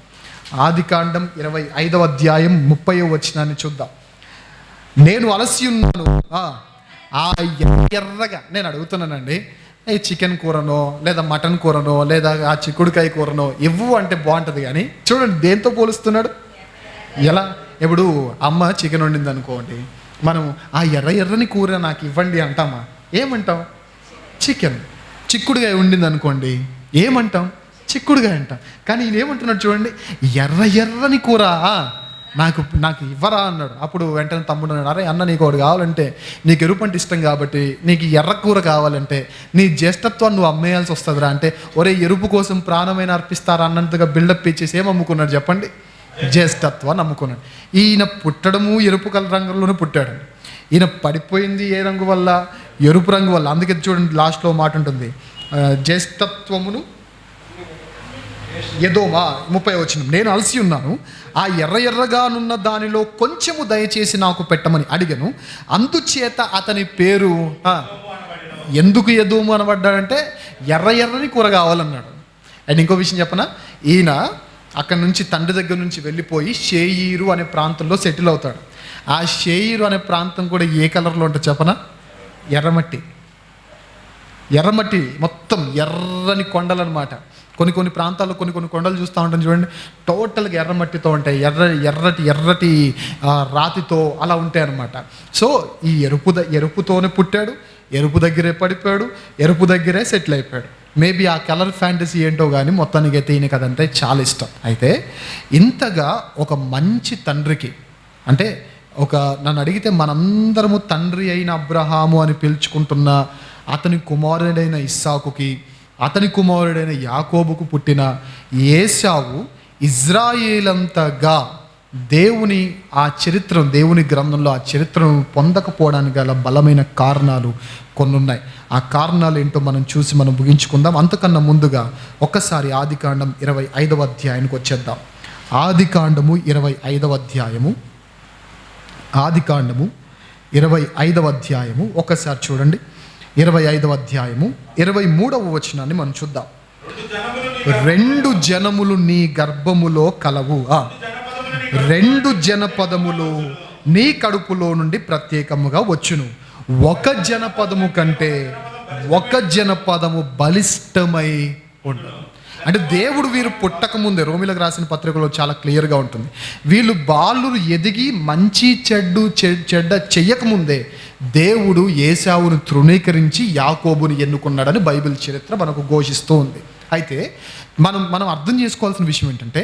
ఆదికాండం 25వ అధ్యాయం 30వ వచనాన్ని చూద్దాం. నేను అలసి ఉన్నాను. ఎర్రగా నేను అడుగుతున్నానండి, చికెన్ కూరనో లేదా మటన్ కూరనో లేదా ఆ చిక్కుడుకాయ కూరనో ఇవ్వు అంటే బాగుంటుంది. కానీ చూడండి దేంతో పోలుస్తున్నాడు? ఎలా? ఇప్పుడు అమ్మ చికెన్ వండింది అనుకోండి, మనం ఆ ఎర్రని కూర నాకు ఇవ్వండి అంటామా? ఏమంటాం? చికెన్. చిక్కుడుగాయ ఉండింది అనుకోండి, ఏమంటాం? చిక్కుడుగాయ అంటాం. కానీ ఈయన ఏమంటున్నాడు చూడండి, ఎర్రని కూర నాకు నాకు ఇవ్వరా అన్నాడు. అప్పుడు వెంటనే తమ్ముడు అన్నాడు, అరే అన్న, నీకు ఒకటి కావాలంటే, నీకు ఎరుపు అంటే ఇష్టం కాబట్టి నీకు ఎర్ర కూర కావాలంటే నీ జ్యేష్ఠత్వాన్ని నువ్వు అమ్మేయాల్సి వస్తుందిరా అంటే, ఒరే ఎరుపు కోసం ప్రాణమైన అర్పిస్తారా అన్నంతగా బిల్డప్ ఇచ్చేసి ఏం అమ్ముకున్నాడు చెప్పండి? జ్యేష్ఠత్వాన్ని అమ్ముకున్నాడు. ఈయన పుట్టడము ఎరుపు కలర్ రంగులోనే పుట్టాడు. ఈయన పడిపోయింది ఏ రంగు వల్ల? ఎరుపు రంగు వల్ల. అందుకే చూడండి లాస్ట్లో మాట ఉంటుంది, జ్యేష్ఠత్వమును ఎదోమా 30 వచనం, నేను అలసి ఉన్నాను, ఆ ఎర్రగానున్న దానిలో కొంచెము దయచేసి నాకు పెట్టమని అడిగను, అందుచేత అతని పేరు ఎందుకు ఎదోము అనబడ్డాడంటే ఎర్రని కూర కావాలన్నాడు. అండ్ ఇంకో విషయం చెప్పనా, ఈయన అక్కడి నుంచి తండ్రి దగ్గర నుంచి వెళ్ళిపోయి షేయీరు అనే ప్రాంతంలో సెటిల్ అవుతాడు. ఆ షేయీరు అనే ప్రాంతం కూడా ఏ కలర్లో ఉంటుంది చెప్పనా? ఎర్రమట్టి, మొత్తం ఎర్రని కొండలు అనమాట. కొన్ని ప్రాంతాల్లో కొన్ని కొండలు చూస్తూ ఉంటాం చూడండి, టోటల్గా ఎర్రమట్టితో ఉంటాయి, ఎర్రటి రాతితో అలా ఉంటాయి అన్నమాట. సో ఈ ఎరుపుతోనే పుట్టాడు, ఎరుపు దగ్గరే పడిపోయాడు, ఎరుపు దగ్గరే సెటిల్ అయిపోయాడు. మేబీ ఆ కలర్ ఫ్యాంటసీ ఏంటో కానీ మొత్తానికి అయితే ఈయనకి అదంటే చాలా ఇష్టం. అయితే ఇంతగా ఒక మంచి తండ్రికి, అంటే నన్ను అడిగితే మనందరము తండ్రి అయిన అబ్రహాము అని పిలుచుకుంటున్న అతని కుమారుడైన ఇస్సాకుకి, అతని కుమారుడైన యాకోబుకు పుట్టిన ఏశావు ఇజ్రాయేలంతగా దేవుని గ్రంథంలో ఆ చరిత్రను పొందకపోవడానికి గల బలమైన కారణాలు కొన్ని ఉన్నాయి. ఆ కారణాలు ఏంటో మనం చూసి మనం ముగించుకుందాం. అంతకన్నా ముందుగా ఒక్కసారి ఆదికాండం 25వ అధ్యాయానికి వచ్చేద్దాం. ఆదికాండము 25వ అధ్యాయము ఒకసారి చూడండి. 25వ అధ్యాయము 23వ వచనాన్ని మనం చూద్దాం. 2 జనములు నీ గర్భములో కలవు, 2 జనపదములు నీ కడుపులో నుండి ప్రత్యేకముగా వచ్చును, ఒక జనపదము కంటే ఒక జనపదము బలిష్టమై ఉండదు. అంటే దేవుడు వీరు పుట్టక ముందే, రోమిలకు రాసిన పత్రికలో చాలా క్లియర్గా ఉంటుంది, వీళ్ళు బాలురు ఎదిగి మంచి చెడ్డ చెయ్యకముందే దేవుడు ఏశావును తృణీకరించి యాకోబుని ఎన్నుకున్నాడని బైబిల్ చరిత్ర మనకు ఘోషిస్తూ ఉంది. అయితే మనం అర్థం చేసుకోవాల్సిన విషయం ఏంటంటే,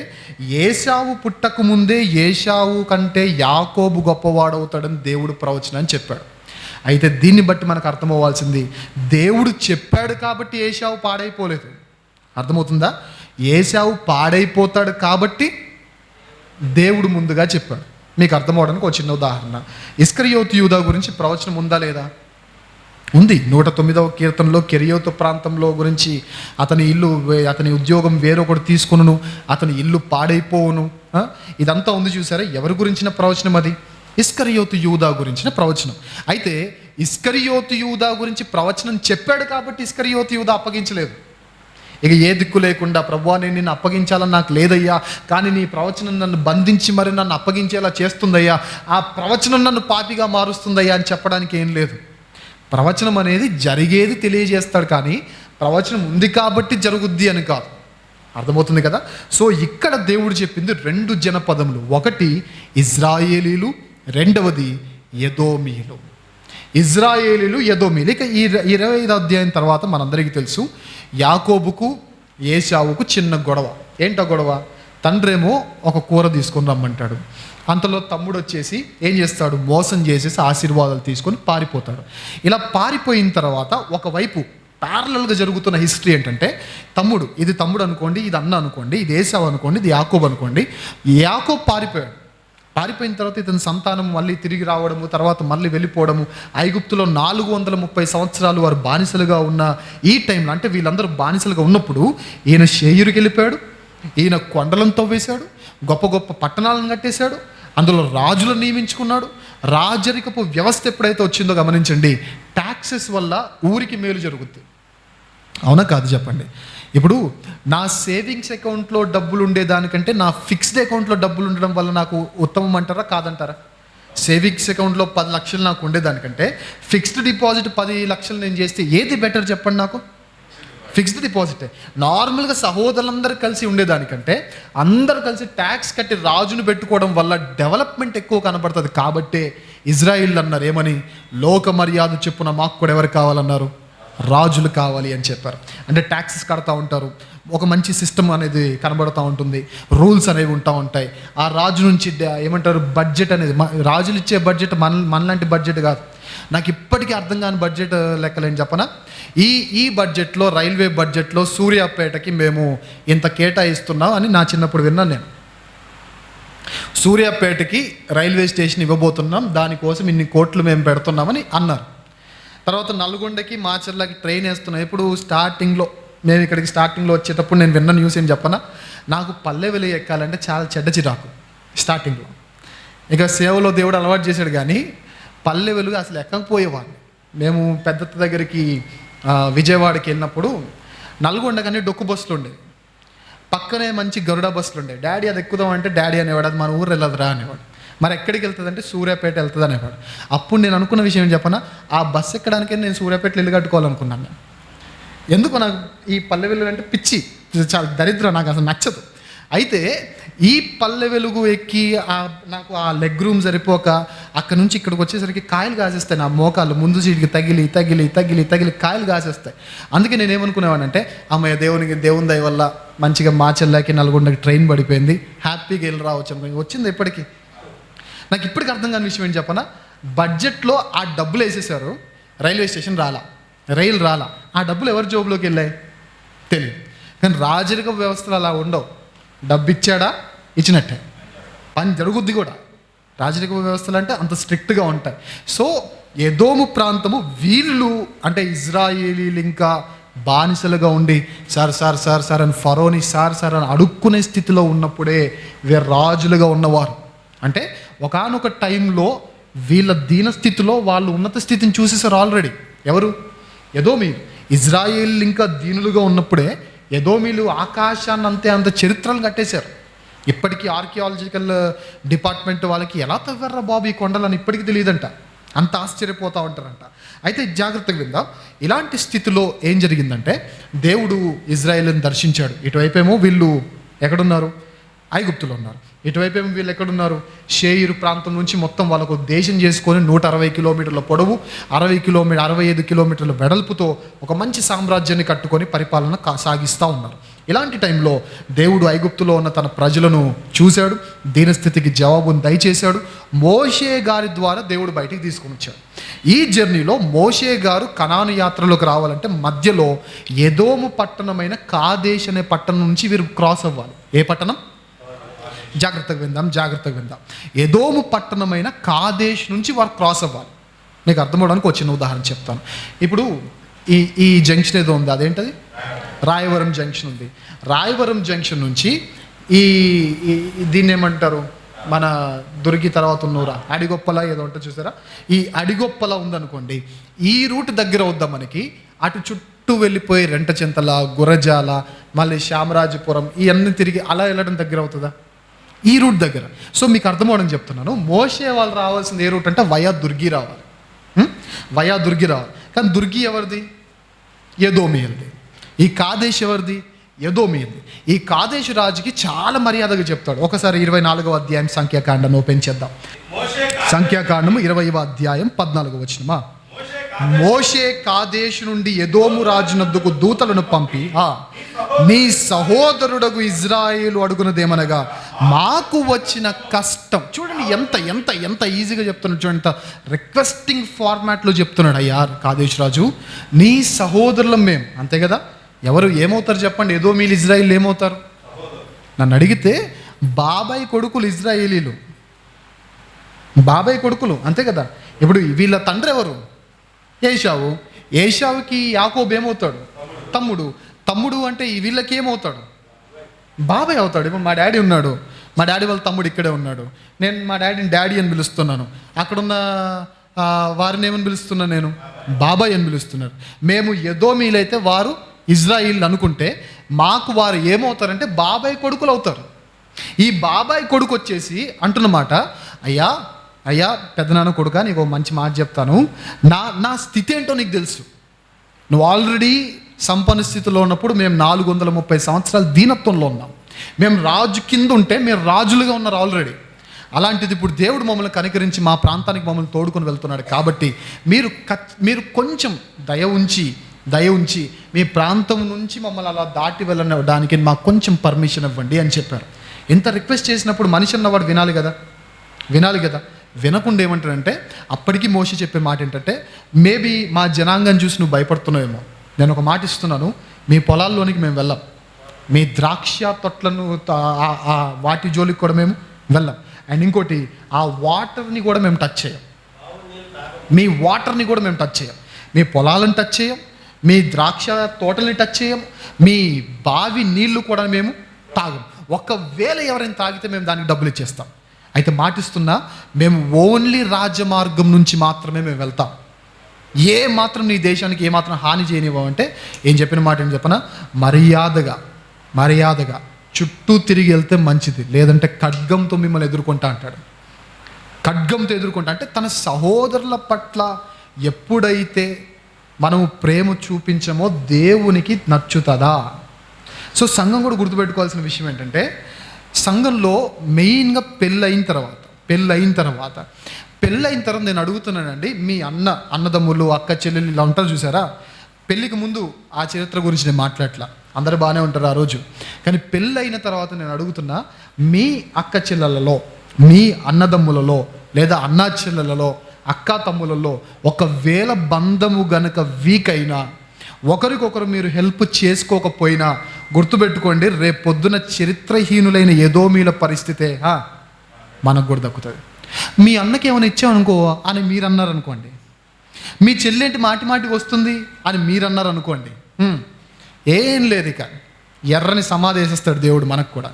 ఏశావు పుట్టక ముందే ఏశావు కంటే యాకోబు గొప్పవాడవుతాడని దేవుడు ప్రవచనం చెప్పాడు. అయితే దీన్ని బట్టి మనకు అర్థమవ్వాల్సింది, దేవుడు చెప్పాడు కాబట్టి ఏశావు పాడైపోలేదు. అర్థమవుతుందా? ఏశావు పాడైపోతాడు కాబట్టి దేవుడు ముందుగా చెప్పాడు. మీకు అర్థమవడానికి ఒక చిన్న ఉదాహరణ, ఇస్కరియోతు యూదా గురించి ప్రవచనం ఉందా లేదా? ఉంది. 109వ కీర్తనలో కెరియోతు ప్రాంతంలో గురించి, అతని ఉద్యోగం వేరొకటి తీసుకును, అతని ఇల్లు పాడైపోవును, ఇదంతా ఉంది చూసారా? ఎవరి గురించిన ప్రవచనం అది? ఇస్కరియోతు యూదా గురించిన ప్రవచనం. అయితే ఇస్కరియోతు యూదా గురించి ప్రవచనం చెప్పాడు కాబట్టి ఇస్కరియోతు యూదా అప్పగించలేదు. ఇక ఏ దిక్కు లేకుండా, ప్రభువా నేను నిన్ను అప్పగించాలని నాకు లేదయ్యా, కానీ నీ ప్రవచనం నన్ను బంధించి మరి నన్ను అప్పగించేలా చేస్తుందయ్యా, ఆ ప్రవచనం నన్ను పాపిగా మారుస్తుందయ్యా అని చెప్పడానికి ఏం లేదు. ప్రవచనం అనేది జరిగేది తెలియజేస్తాడు, కానీ ప్రవచనం ఉంది కాబట్టి జరుగుద్ది అని కాదు. అర్థమవుతుంది కదా? సో ఇక్కడ దేవుడు చెప్పింది 2 జనపదములు, ఒకటి ఇజ్రాయేలీలు, రెండవది ఎదోమీయులు. ఇజ్రాయేలీలు, ఎదోమీయులు. ఇక ఈ 25వ అధ్యాయం తర్వాత మనందరికీ తెలుసు, యాకోబుకు ఏశావుకు చిన్న గొడవ. ఏంటో గొడవ? తండ్రేమో ఒక కూర తీసుకొని రమ్మంటాడు, అంతలో తమ్ముడు వచ్చేసి ఏం చేస్తాడు? మోసం చేసేసి ఆశీర్వాదాలు తీసుకొని పారిపోతాడు. ఇలా పారిపోయిన తర్వాత ఒకవైపు ప్యారలల్గా జరుగుతున్న హిస్టరీ ఏంటంటే, ఇది తమ్ముడు అనుకోండి, ఇది అన్న అనుకోండి, ఇది ఏశావు అనుకోండి, ఇది యాకోబు అనుకోండి. యాకోబు పారిపోయిన తర్వాత ఇతని సంతానం మళ్ళీ తిరిగి రావడము, తర్వాత మళ్ళీ వెళ్ళిపోవడము. ఐగుప్తులో 430 సంవత్సరాలు వారు బానిసలుగా ఉన్న ఈ టైంలో, అంటే వీళ్ళందరూ బానిసలుగా ఉన్నప్పుడు ఈయన షేయూరుకి వెళ్ళిపోయాడు, ఈయన కొండలను తవ్వేశాడు, గొప్ప గొప్ప పట్టణాలను కట్టేశాడు, అందులో రాజులను నియమించుకున్నాడు. రాజరికపు వ్యవస్థ ఎప్పుడైతే వచ్చిందో గమనించండి, ట్యాక్సెస్ వల్ల ఊరికి మేలు జరుగుద్ది. అవునా కాదు చెప్పండి? ఇప్పుడు నా సేవింగ్స్ అకౌంట్లో డబ్బులు ఉండేదానికంటే నా ఫిక్స్డ్ అకౌంట్లో డబ్బులు ఉండడం వల్ల నాకు ఉత్తమం అంటారా కాదంటారా? సేవింగ్స్ అకౌంట్లో 10 లక్షలు నాకు ఉండేదానికంటే ఫిక్స్డ్ డిపాజిట్ 10 లక్షలు నేను చేస్తే ఏది బెటర్ చెప్పండి నాకు? ఫిక్స్డ్ డిపాజిటే. నార్మల్గా సహోదరులందరూ కలిసి ఉండేదానికంటే అందరూ కలిసి ట్యాక్స్ కట్టి రాజును పెట్టుకోవడం వల్ల డెవలప్మెంట్ ఎక్కువ కనబడుతుంది. కాబట్టే ఇజ్రాయిల్ అన్నారు ఏమని? లోక మర్యాద చెప్పున మాకు కూడా ఎవరు కావాలన్నారు? రాజులు కావాలి అని చెప్పారు. అంటే ట్యాక్సెస్ కడతా ఉంటారు, ఒక మంచి సిస్టమ్ అనేది కనబడుతూ ఉంటుంది, రూల్స్ అనేవి ఉంటా ఉంటాయి. ఆ రాజు నుంచి ఏమంటారు బడ్జెట్ అనేది, రాజులు ఇచ్చే బడ్జెట్ మనలాంటి బడ్జెట్ కాదు. నాకు ఇప్పటికీ అర్థం కాని బడ్జెట్ లెక్కలేని చెప్పనా, ఈ బడ్జెట్లో, రైల్వే బడ్జెట్లో సూర్యాపేటకి మేము ఇంత కేటాయిస్తున్నాం అని నా చిన్నప్పుడు విన్నాను నేను. సూర్యాపేటకి రైల్వే స్టేషన్ ఇవ్వబోతున్నాం, దానికోసం ఇన్ని కోట్లు మేము పెడుతున్నామని అన్నారు. తర్వాత నల్గొండకి మాచర్లకి ట్రైన్ వేస్తున్నాం. ఇప్పుడు మేము ఇక్కడికి స్టార్టింగ్లో వచ్చేటప్పుడు నేను విన్న న్యూస్ ఏం చెప్పనా, నాకు పల్లె వెలుగు ఎక్కాలంటే చాలా చెడ్డ చిరాకు స్టార్టింగ్లో. ఇక సేవలో దేవుడు అలవాటు చేశాడు, కానీ పల్లె వెలుగు అసలు ఎక్కకపోయేవాడు. మేము పెద్ద దగ్గరికి విజయవాడకి వెళ్ళినప్పుడు నల్గొండ కానీ డొక్కు బస్సులు ఉండేవి, పక్కనే మంచి గరుడ బస్సులు ఉండేవి. డాడీ అది ఎక్కుదాం అంటే డాడీ అనేవాడు, అది మన ఊరు వెళ్ళదురా అనేవాడు. మరి ఎక్కడికి వెళ్తుంది అంటే సూర్యాపేట వెళ్తుంది అనేవాడు. అప్పుడు నేను అనుకున్న విషయం చెప్పనా, ఆ బస్సు ఎక్కడానికే నేను సూర్యాపేటలో ఇల్లు కట్టుకోవాలనుకున్నాను. ఎందుకు నాకు ఈ పల్లె వెలుగు అంటే పిచ్చి, చాలా దరిద్రం, నాకు అసలు నచ్చదు. అయితే ఈ పల్లె వెలుగు ఎక్కి నాకు ఆ లెగ్ రూమ్ సరిపోక అక్కడ నుంచి ఇక్కడికి వచ్చేసరికి కాయలు కాసేస్తాయి, నా మోకాలు ముందు సీటుకి తగిలి తగిలి తగిలి తగిలి కాయలు కాసేస్తాయి. అందుకే నేను ఏమనుకునేవానంటే, అమ్మయ్య దేవుని దయ వల్ల మంచిగా మాచెల్లాకి నల్గొండకి ట్రైన్ పడిపోయింది, హ్యాపీగా వెళ్ళి రావచ్చు అనుకుని. వచ్చింది ఇప్పటికీ. నాకు ఇప్పటికి అర్థం కాని విషయం ఏంటి చెప్పనా, బడ్జెట్లో ఆ డబ్బులు వేసేసారు, రైల్వే స్టేషన్ రైలు రాలా. ఆ డబ్బులు ఎవరి జోబులోకి వెళ్ళాయి తెలియదు. కానీ రాజరిక వ్యవస్థలు అలా ఉండవు, డబ్బు ఇచ్చాడా ఇచ్చినట్టే పని జరుగుద్ది కూడా. రాజరిక వ్యవస్థలు అంటే అంత స్ట్రిక్ట్గా ఉంటాయి. సో ఎదోము ప్రాంతము, వీళ్ళు అంటే ఇజ్రాయేలీలు ఇంకా బానిసలుగా ఉండి సార్ అని ఫరోని సార్ అని అడుక్కునే స్థితిలో ఉన్నప్పుడే వీరు రాజులుగా ఉన్నవారు. అంటే ఒకానొక టైంలో వీళ్ళ దీన స్థితిలో వాళ్ళు ఉన్నత స్థితిని చూసేసారు ఆల్రెడీ. ఎవరు? ఎదోమీలు. ఇజ్రాయేల్ ఇంకా దీనులుగా ఉన్నప్పుడే ఎదోమీలు ఆకాశాన్ని అంత చరిత్రలు కట్టేశారు. ఇప్పటికీ ఆర్కియాలజికల్ డిపార్ట్మెంట్ వాళ్ళకి ఎలా తవ్వారా బాబు ఈ కొండలని ఇప్పటికీ తెలియదంట, అంత ఆశ్చర్యపోతూ ఉంటారంట. అయితే జాగ్రత్తగా విందాం. ఇలాంటి స్థితిలో ఏం జరిగిందంటే, దేవుడు ఇజ్రాయేల్ని దర్శించాడు. ఇటువైపేమో వీళ్ళు ఎక్కడున్నారు? ఐగుప్తులో ఉన్నారు. ఇటువైపేమో వీళ్ళు ఎక్కడున్నారు? షేయిరు ప్రాంతం నుంచి మొత్తం వాళ్ళకు దేశం చేసుకొని 160 కిలోమీటర్ల పొడవు, 65 కిలోమీటర్ల వెడల్పుతో ఒక మంచి సామ్రాజ్యాన్ని కట్టుకొని పరిపాలన సాగిస్తూ ఉన్నారు. ఇలాంటి టైంలో దేవుడు ఐగుప్తులో ఉన్న తన ప్రజలను చూశాడు, దీనస్థితికి జవాబును దయచేశాడు. మోషే గారి ద్వారా దేవుడు బయటికి తీసుకొని వచ్చాడు. ఈ జర్నీలో మోషే గారు కనాను యాత్రలోకి రావాలంటే మధ్యలో ఎదోము పట్టణమైన కాదేశ్ అనే పట్టణం నుంచి వీరు క్రాస్ అవ్వాలి. ఏ పట్టణం? జాగ్రత్తగా విందాం. ఎదోము పట్టణమైన కాదేశ్ నుంచి వారు క్రాస్ అవ్వాలి. మీకు అర్థమవడానికి ఒక చిన్న ఉదాహరణ చెప్తాను. ఇప్పుడు ఈ జంక్షన్ ఏదో ఉంది, అదేంటది? రాయవరం జంక్షన్ ఉంది. రాయవరం జంక్షన్ నుంచి దీన్ని ఏమంటారు, మన దుర్గి తర్వాత ఉన్నూరా అడిగొప్పల ఏదో ఉంటుంది చూసారా, ఈ అడిగొప్పల ఉందనుకోండి. ఈ రూట్ దగ్గర వద్దాం మనకి. అటు చుట్టూ వెళ్ళిపోయి రెంటచెంతల, గురజాల, మళ్ళీ శ్యామరాజపురం ఇవన్నీ తిరిగి అలా వెళ్ళడం దగ్గర అవుతుందా? ఈ రూట్ దగ్గర. సో మీకు అర్థమవడం చెప్తున్నాను. మోషే వాళ్ళు రావాల్సింది ఏ రూట్ అంటే వయా దుర్గి రావాలి. కానీ దుర్గి ఎవరిది? ఎదోమీయులది. ఈ కాదేశ్ ఎవరిది? ఎదోమీయులది. ఈ కాదేశ్ రాజుకి చాలా మర్యాదగా చెప్తాడు. ఒకసారి 24వ అధ్యాయం సంఖ్యాకాండం ఓపెన్ చేద్దాం. సంఖ్యాకాండము 20వ అధ్యాయం 14వ వచనమా. మోషే కాదేశ్ నుండి ఎదోము రాజునద్దుకు దూతలను పంపి, నీ సహోదరుడగు ఇజ్రాయేలు అడుగునదేమనగా, మాకు వచ్చిన కష్టం. చూడండి ఎంత ఎంత ఎంత ఈజీగా చెప్తున్నాడు, చూడండి ఎంత రిక్వెస్టింగ్ ఫార్మాట్లో చెప్తున్నాడు. అయ్యా కాదేశ్ రాజు, నీ సహోదరులం మేము, అంతే కదా. ఎవరు ఏమవుతారు చెప్పండి? ఎదోమీలు ఇజ్రాయేల్ ఏమవుతారు? నన్ను అడిగితే బాబాయ్ కొడుకులు ఇజ్రాయేలీలు, బాబాయ్ కొడుకులు, అంతే కదా. ఇప్పుడు వీళ్ళ తండ్రి ఎవరు? ఏషావుకి యాకోబు ఏమవుతాడు? తమ్ముడు అంటే వీళ్ళకి ఏమవుతాడు? బాబాయ్ అవుతాడు. ఇప్పుడు మా డాడీ ఉన్నాడు, మా డాడీ వాళ్ళ తమ్ముడు ఇక్కడే ఉన్నాడు. నేను మా డాడీని డాడీ అని పిలుస్తున్నాను, అక్కడున్న వారిని ఏమని పిలుస్తున్నాను? నేను బాబాయ్ అని పిలుస్తున్నాను. మేము ఎదోమీలైతే వారు ఇజ్రాయిల్ అనుకుంటే మాకు వారు ఏమవుతారంటే బాబాయ్ కొడుకులు అవుతారు. ఈ బాబాయ్ కొడుకు వచ్చేసి అంటున్నమాట, అయ్యా పెద్దనాన్న కొడుక, నీకు మంచి మాట చెప్తాను. నా స్థితి ఏంటో నీకు తెలుసు. నువ్వు ఆల్రెడీ సంపన్న స్థితిలో ఉన్నప్పుడు మేము 430 సంవత్సరాలు దీనత్వంలో ఉన్నాం. మేము రాజు కింద ఉంటే మీరు రాజులుగా ఉన్నారు ఆల్రెడీ. అలాంటిది ఇప్పుడు దేవుడు మమ్మల్ని కనికరించి మా ప్రాంతానికి మమ్మల్ని తోడుకొని వెళ్తున్నాడు. కాబట్టి మీరు కొంచెం దయ ఉంచి దయ ఉంచి మీ ప్రాంతం నుంచి మమ్మల్ని అలా దాటి వెళ్ళడానికి మాకు కొంచెం పర్మిషన్ ఇవ్వండి అని చెప్పారు. ఎంత రిక్వెస్ట్ చేసినప్పుడు మనిషి అన్నవాడు వినాలి కదా. వినకుండా ఏమంటారంటే అప్పటికీ మోషే చెప్పే మాట ఏంటంటే, మేబీ మా జనాంగం చూసి నువ్వు భయపడుతున్నావేమో, నేను ఒక మాట ఇస్తున్నాను, మీ పొలాల్లోనికి మేము వెళ్ళాం, మీ ద్రాక్ష తొట్లను వాటి జోలికి కూడా మేము వెళ్ళాం, అండ్ ఇంకోటి ఆ వాటర్ని కూడా మేము టచ్ చేయం, మీ వాటర్ని కూడా మేము టచ్ చేయం, మీ పొలాలను టచ్ చేయం, మీ ద్రాక్ష తోటల్ని టచ్ చేయం, మీ బావి నీళ్లు కూడా మేము తాగం. ఒకవేళ ఎవరైనా తాగితే మేము దానికి డబ్బులు ఇచ్చేస్తాం. అయితే మాటిస్తున్నా, మేము ఓన్లీ రాజమార్గం నుంచి మాత్రమే మేము వెళ్తాం, ఏ మాత్రం నీ దేశానికి ఏమాత్రం హాని చేయనివ్వమంటే ఏం చెప్పిన మాట ఏం చెప్పనా, మర్యాదగా చుట్టూ తిరిగి వెళ్తే మంచిది, లేదంటే ఖడ్గంతో మిమ్మల్ని ఎదుర్కొంటా అంటాడు. ఖడ్గంతో ఎదుర్కొంటా అంటే తన సహోదరుల పట్ల ఎప్పుడైతే మనము ప్రేమ చూపించమో దేవునికి నచ్చుతుందా. సో సంఘం కూడా గుర్తుపెట్టుకోవాల్సిన విషయం ఏంటంటే, సంఘంలో మెయిన్గా పెళ్ళయిన తర్వాత నేను అడుగుతున్నానండి, మీ అన్నదమ్ములు అక్క చెల్లెలు ఇలా ఉంటారు చూసారా, పెళ్ళికి ముందు ఆ చరిత్ర గురించి నేను మాట్లాడట్లా, అందరూ బాగానే ఉంటారు ఆ రోజు. కానీ పెళ్ళైన తర్వాత నేను అడుగుతున్నా, మీ అక్క చెల్లెలలో, మీ అన్నదమ్ములలో, లేదా అన్నా చెల్లెలలో, అక్కా తమ్ములలో ఒకవేళ బంధము గనక వీక్ అయినా, ఒకరికొకరు మీరు హెల్ప్ చేసుకోకపోయినా గుర్తుపెట్టుకోండి, రేపు పొద్దున చరిత్రహీనులైన ఎదోమీల పరిస్థితే మనకు కూడా దక్కుతుంది. మీ అన్నకి ఏమైనా ఇచ్చామనుకో అని మీరు అన్నారనుకోండి, మీ చెల్లెంటి మాటికి వస్తుంది అని మీరు అన్నారనుకోండి, ఏం లేదు, ఇక ఎర్రని సమాధి వేసేస్తాడు దేవుడు మనకు కూడా.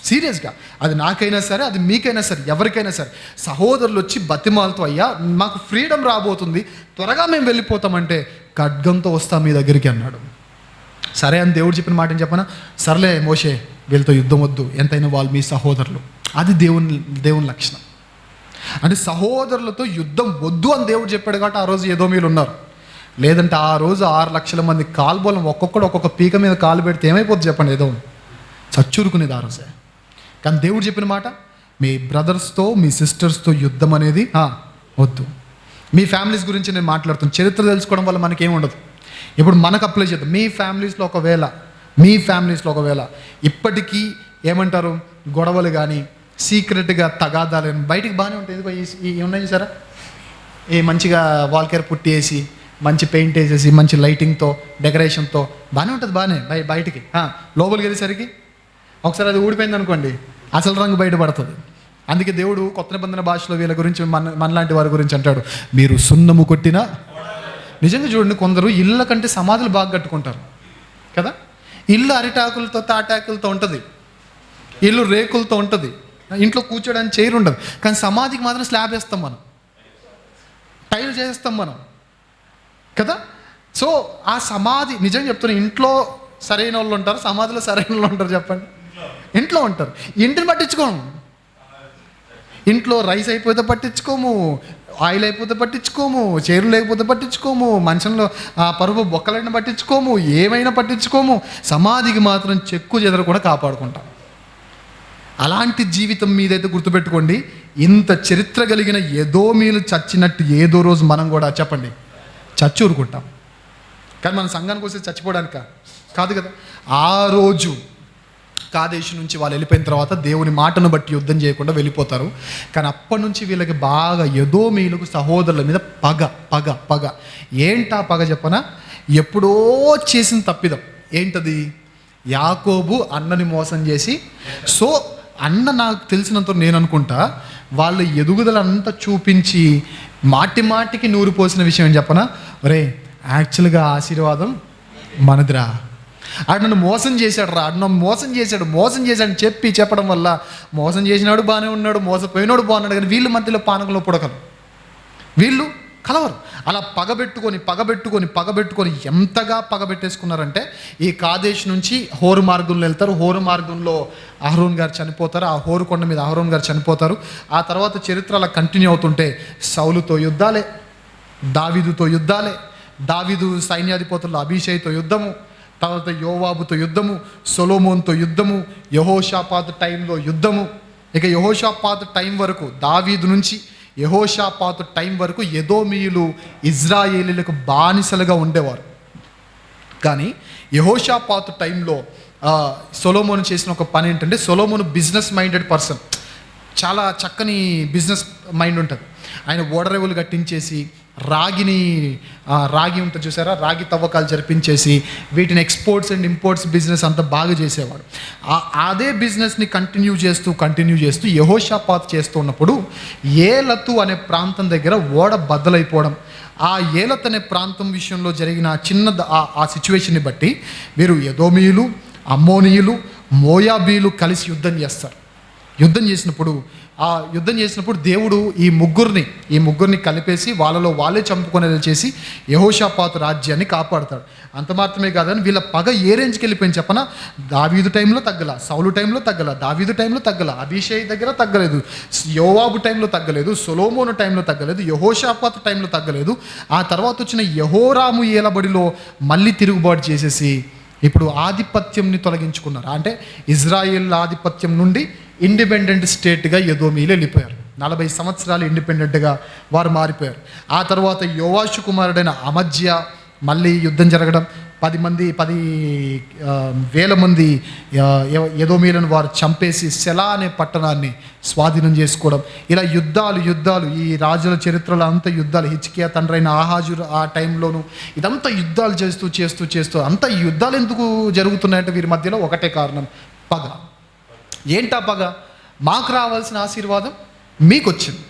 సీరియస్గా, అది నాకైనా సరే, అది మీకైనా సరే, ఎవరికైనా సరే, సహోదరులు వచ్చి బతిమాలతో, అయ్యా మాకు ఫ్రీడమ్ రాబోతుంది, త్వరగా మేము వెళ్ళిపోతామంటే ఖడ్గంతో వస్తాం మీ దగ్గరికి అన్నాడు. సరే అని దేవుడు చెప్పిన మాట ఏం చెప్పనా, సర్లే మోషే వీళ్ళతో యుద్ధం వద్దు, ఎంతైనా వాళ్ళు మీ సహోదరులు. అది దేవుని లక్షణం. అంటే సహోదరులతో యుద్ధం వద్దు అని దేవుడు చెప్పాడు కాబట్టి ఆ రోజు ఎదోమీయులు ఉన్నారు. లేదంటే ఆ రోజు 6 లక్షల మంది కాల్బోలం ఒక్కొక్కడు ఒక్కొక్క పీక మీద కాలు పెడితే ఏమైపోతుంది చెప్పండి, ఏదో చచ్చురుకునేది ఆ రోజే. కానీ దేవుడు చెప్పిన మాట, మీ బ్రదర్స్తో మీ సిస్టర్స్తో యుద్ధం అనేది వద్దు. మీ ఫ్యామిలీస్ గురించి నేను మాట్లాడుతున్నాను. చరిత్ర తెలుసుకోవడం వల్ల మనకేం ఉండదు. ఇప్పుడు మనకు అప్లై చేద్దాం. మీ ఫ్యామిలీస్లో ఒకవేళ ఇప్పటికీ ఏమంటారు గొడవలు కానీ సీక్రెట్గా తగాదాలు కానీ బయటికి బాగానే ఉంటాయి. ఎందుకో ఈ ఉన్నాయి సరే, ఈ మంచిగా వాల్కేర్ పుట్టి వేసి, మంచి పెయింట్ వేసేసి, మంచి లైటింగ్తో, డెకరేషన్తో బాగానే ఉంటుంది, బాగానే బయటికి. లోపలికి వెళ్ళేసరికి ఒకసారి అది ఊడిపోయింది అనుకోండి, అసలు రంగు బయటపడుతుంది. అందుకే దేవుడు కొత్త నిబంధన భాషలో వీళ్ళ గురించి మనలాంటి వారి గురించి అంటాడు, మీరు సున్నము కొట్టిన. నిజంగా చూడండి, కొందరు ఇళ్ళ కంటే సమాధులు బాగా కట్టుకుంటారు కదా. ఇల్లు అరిటాకులతో తాటాకులతో ఉంటుంది, ఇల్లు రేకులతో ఉంటుంది, ఇంట్లో కూర్చోడానికి చైర్ ఉండదు. కానీ సమాధికి మాత్రం స్లాబ్ వేస్తాం మనం, టైల్ చేస్తాం మనం కదా. సో ఆ సమాధి, నిజంగా చెప్తున్నా, ఇంట్లో సరైన వాళ్ళు ఉంటారు, సమాధిలో సరైన వాళ్ళు ఉంటారు. చెప్పండి, ఇంట్లో ఉంటారు. ఇంటిని పట్టించుకోము, ఇంట్లో రైస్ అయిపోతే పట్టించుకోము, ఆయిల్ అయిపోతే పట్టించుకోము, చీరలు లేకపోతే పట్టించుకోము, మంచంలో ఆ పరుపు బొక్కలైనా పట్టించుకోము, ఏమైనా పట్టించుకోము. సమాధికి మాత్రం చెక్కు చెదరు కూడా కాపాడుకుంటాం. అలాంటి జీవితం మీదైతే గుర్తుపెట్టుకోండి, ఇంత చరిత్ర కలిగిన ఎదోమీయులు చచ్చినట్టు ఏదో రోజు మనం కూడా చెప్పండి చచ్చి ఊరుకుంటాం. కానీ మన సంఘానికి వస్తే చచ్చిపోవడానిక కాదు కదా. ఆ రోజు కాదేశు నుంచి వాళ్ళు వెళ్ళిపోయిన తర్వాత దేవుని మాటను బట్టి యుద్ధం చేయకుండా వెళ్ళిపోతారు. కానీ అప్పటి నుంచి వీళ్ళకి బాగా ఎదోమీయులకు సహోదరుల మీద పగ. ఏంటా పగ చెప్పనా, ఎప్పుడో చేసిన తప్పిదం. ఏంటది, యాకోబు అన్నని మోసం చేసి, సో అన్న నాకు తెలిసినంత నేను అనుకుంటా వాళ్ళ ఎదుగుదలంతా చూపించి మాటికి నూరు పోసిన విషయం ఏం చెప్పనా, ఒరే యాక్చువల్గా ఆశీర్వాదం మనదిరా, ఆడు నన్ను మోసం చేశాడు చెప్పడం వల్ల మోసం చేసినాడు బాగానే ఉన్నాడు, మోసపోయినాడు బాగున్నాడు. కానీ వీళ్ళు మధ్యలో పానకంలో పుడకలు, వీళ్ళు కలవరు. అలా పగబెట్టుకొని ఎంతగా పగబెట్టేసుకున్నారంటే, ఈ కాదేశ్ నుంచి హోరు మార్గంలో వెళ్తారు. హోరు మార్గంలో అహరోన్ గారు చనిపోతారు. ఆ హోరు కొండ మీద అహరోన్ గారు చనిపోతారు. ఆ తర్వాత చరిత్ర అలా కంటిన్యూ అవుతుంటే సౌలుతో యుద్ధాలే, దావీదుతో యుద్ధాలే, దావీదు సైన్యాధిపతుల్లో అభిషేక్తో యుద్ధము, తర్వాత యోవాబుతో యుద్ధము, సొలొమోన్తో యుద్ధము, యెహోషాపాతు టైంలో యుద్ధము. ఇక యెహోషాపాతు టైం వరకు, దావీదు నుంచి యెహోషాపాతు టైం వరకు ఎదోమీయులు ఇజ్రాయేలీలకు బానిసలుగా ఉండేవారు. కానీ యెహోషాపాతు టైంలో సొలొమోను చేసిన ఒక పని ఏంటంటే, సొలొమోను బిజినెస్ మైండెడ్ పర్సన్, చాలా చక్కని బిజినెస్ మైండ్ ఉంటుంది. ఆయన ఓడరేవులు కట్టించేసి రాగి ఉంటుంది చూసారా, రాగి తవ్వకాలు జరిపించేసి వీటిని ఎక్స్పోర్ట్స్ అండ్ ఇంపోర్ట్స్ బిజినెస్ అంతా బాగా చేసేవాడు. అదే బిజినెస్ని కంటిన్యూ చేస్తూ యెహోషాపాతు చేస్తూ ఉన్నప్పుడు ఏలతు అనే ప్రాంతం దగ్గర ఓడ బద్దలైపోవడం, ఆ ఏలత్ అనే ప్రాంతం విషయంలో జరిగిన ఆ సిచ్యువేషన్ని బట్టి వీరు ఎదోమీయులు, అమ్మోనీయులు, మోయాబీలు కలిసి యుద్ధం చేసినప్పుడు దేవుడు ఈ ముగ్గురిని కలిపేసి వాళ్ళలో వాళ్ళే చంపుకునేలా చేసి యెహోషాపాతు రాజ్యాన్ని కాపాడుతాడు. అంత మాత్రమే కాదని వీళ్ళ పగ ఏ రేంజ్కి వెళ్ళిపోయింది చెప్పనా, దావీదు టైంలో తగ్గల, సౌలు టైంలో తగ్గల, దావీదు టైంలో తగ్గల, అభిషేక్ దగ్గర తగ్గలేదు, యోవాబు టైంలో తగ్గలేదు, సొలొమోను టైంలో తగ్గలేదు, యెహోషాపాతు టైంలో తగ్గలేదు. ఆ తర్వాత వచ్చిన యెహోరాము ఏలబడిలో మళ్ళీ తిరుగుబాటు చేసేసి ఇప్పుడు ఆధిపత్యంని తొలగించుకున్నారు. అంటే ఇజ్రాయెల్ ఆధిపత్యం నుండి ఇండిపెండెంట్ స్టేట్గా ఎదోమీలు వెళ్ళిపోయారు. 40 సంవత్సరాలు ఇండిపెండెంట్గా వారు మారిపోయారు. ఆ తర్వాత యోవాషు కుమారుడైన అమజ్యా మళ్ళీ యుద్ధం జరగడం, 10,000 మంది ఎదోమీలను వారు చంపేసి సెలా అనే పట్టణాన్ని స్వాధీనం చేసుకోవడం. ఇలా యుద్ధాలు ఈ రాజుల చరిత్రలో అంత యుద్ధాలు, హిజ్కియా తండ్రైన ఆహాజు ఆ టైంలోనూ ఇదంతా యుద్ధాలు చేస్తూ అంతా యుద్ధాలు ఎందుకు జరుగుతున్నాయంటే వీరి మధ్యలో ఒకటే కారణం, పగ. ఏంటా పగ? మాకు రావాల్సిన ఆశీర్వాదం మీకు వచ్చింది,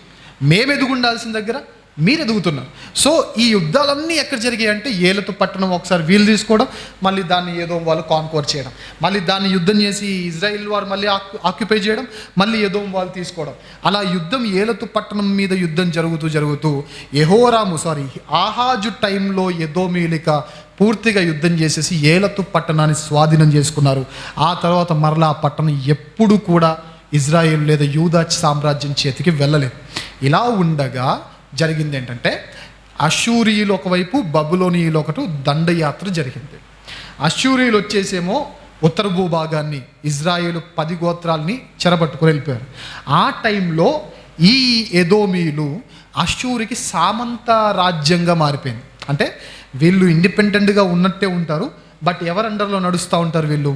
మేము ఎదుగుండాల్సిన దగ్గర మీరు ఎదుగుతున్నారు. సో ఈ యుద్ధాలన్నీ ఎక్కడ జరిగాయి అంటే ఏలతు పట్టణం ఒకసారి వీళ్ళు తీసుకోవడం, మళ్ళీ దాన్ని ఏదో వాళ్ళు కాన్కోర్ చేయడం, మళ్ళీ దాన్ని యుద్ధం చేసి ఇజ్రాయిల్ వారు మళ్ళీ ఆక్యుపై చేయడం, మళ్ళీ ఏదో వాళ్ళు తీసుకోవడం. అలా ఏలతు పట్టణం మీద యుద్ధం జరుగుతూ ఆహాజు టైంలో ఎదోమీలిక పూర్తిగా యుద్ధం చేసేసి ఏలతు పట్టణాన్ని స్వాధీనం చేసుకున్నారు. ఆ తర్వాత మరలా ఆ పట్టణం ఎప్పుడు కూడా ఇజ్రాయిల్ లేదా యూదా సామ్రాజ్యం చేతికి వెళ్ళలేదు. ఇలా ఉండగా జరిగింది ఏంటంటే, అష్షూరీయులు ఒకవైపు, బబులోనీయులు ఒకటి దండయాత్ర జరిగింది. అష్షూరీయులు వచ్చేసేమో ఉత్తర భూభాగాన్ని, ఇజ్రాయేలు 10 గోత్రాలని చెరబట్టుకుని వెళ్ళిపోయారు. ఆ టైంలో ఈ ఎదోమీయులు అష్షూరికి సామంత రాజ్యంగా మారిపోయింది. అంటే వీళ్ళు ఇండిపెండెంట్గా ఉన్నట్టే ఉంటారు, బట్ ఎవరి అండర్లో నడుస్తూ ఉంటారు? వీళ్ళు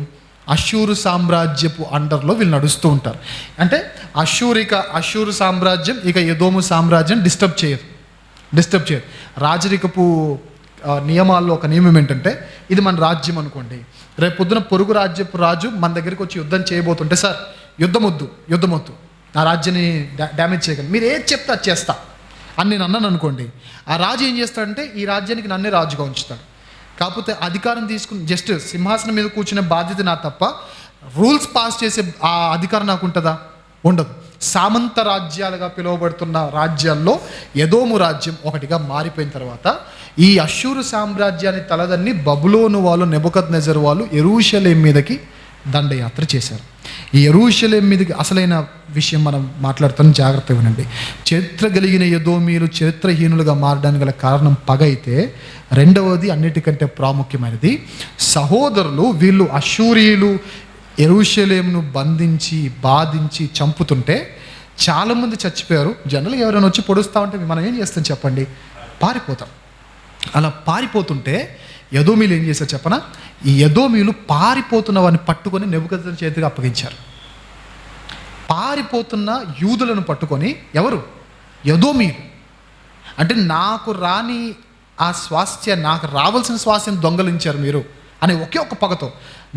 అష్షూరు సామ్రాజ్యపు అండర్లో వీళ్ళు నడుస్తూ ఉంటారు. అంటే అష్షూరు సామ్రాజ్యం ఇక ఎదోము సామ్రాజ్యం డిస్టర్బ్ చేయదు. రాజరికపు నియమాల్లో ఒక నియమం ఏంటంటే, ఇది మన రాజ్యం అనుకోండి, రేపు పొద్దున పొరుగు రాజ్యపు రాజు మన దగ్గరికి వచ్చి యుద్ధం చేయబోతుంటే, సార్ యుద్ధం వద్దు, నా రాజ్యాన్ని డ్యామేజ్ చేయగలను, మీరు ఏది చెప్తే అది చేస్తా అని నేను అన్నాను అనుకోండి, ఆ రాజు ఏం చేస్తాడంటే ఈ రాజ్యానికి నన్నే రాజుగా ఉంచుతాడు. కాకపోతే అధికారం తీసుకుని జస్ట్ సింహాసనం మీద కూర్చునే బాధ్యత నా తప్ప రూల్స్ పాస్ చేసే ఆ అధికారం నాకు ఉంటుందా? ఉండదు. సామంత రాజ్యాలుగా పిలువబడుతున్న రాజ్యాల్లో ఎదోము రాజ్యం ఒకటిగా మారిపోయిన తర్వాత ఈ అష్షూరు సామ్రాజ్యాన్ని తలదన్ని బబులోను వాళ్ళు, నెబుకద్నెజర్ వాళ్ళు యెరూషలేం మీదకి దండయాత్ర చేశారు. ఈ యెరూషలేం మీదకి అసలైన విషయం మనం మాట్లాడుతాం, జాగ్రత్తగా వినండి. చరిత్ర కలిగిన ఎదోమీలు చరిత్రహీనులుగా మారడానికి గల కారణం పగ అయితే, రెండవది అన్నిటికంటే ప్రాముఖ్యమైనది సహోదరులు, వీళ్ళు అష్షూరీయులు యెరూషలేంను బాధించి చంపుతుంటే చాలామంది చచ్చిపోయారు. జనరల్గా ఎవరైనా వచ్చి పొడుస్తూ ఉంటే మనం ఏం చేస్తాం చెప్పండి? పారిపోతాం. అలా పారిపోతుంటే ఎదోమీలు ఏం చేశారు చెప్పనా? ఈ ఎదోమీలు పారిపోతున్న వారిని పట్టుకొని నెబుకద్నెజర్ చేతికి అప్పగించారు. పారిపోతున్న యూదులను పట్టుకొని, ఎవరు? ఎదోమీలు. అంటే నాకు రాని నాకు రావాల్సిన స్వాస్థ్యం దొంగలించారు మీరు అనే ఒకే ఒక్క పగతో,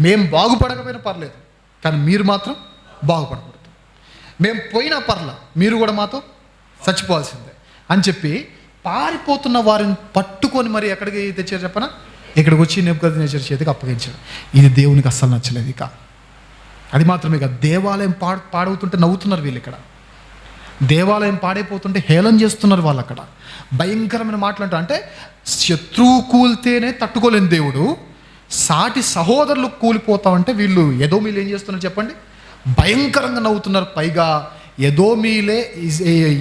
మేము బాగుపడకపోయినా పర్లేదు కానీ మీరు మాత్రం బాగుపడకూడదు, మేము పోయినా పర్లా మీరు కూడా మాతో చచ్చిపోవాల్సిందే అని చెప్పి పారిపోతున్న వారిని పట్టుకొని మరి ఎక్కడికి తెచ్చారు చెప్పనా? ఇక్కడికి వచ్చి నెబుకద్నెజర్ చేతికి అప్పగించాడు. ఇది దేవునికి అస్సలు నచ్చలేదు. ఇక అది మాత్రమే కాదు, దేవాలయం పాడవుతుంటే నవ్వుతున్నారు వీళ్ళు. ఇక్కడ దేవాలయం పాడైపోతుంటే హేళన చేస్తున్నారు వాళ్ళు. అక్కడ భయంకరమైన మాటలు అంటారు. అంటే శత్రువు కూలితేనే తట్టుకోలేని దేవుడు, సాటి సహోదరులు కూలిపోతామంటే వీళ్ళు ఎదోమీలు ఏం చేస్తున్నారు చెప్పండి? భయంకరంగా నవ్వుతున్నారు. పైగా ఎదోమీలే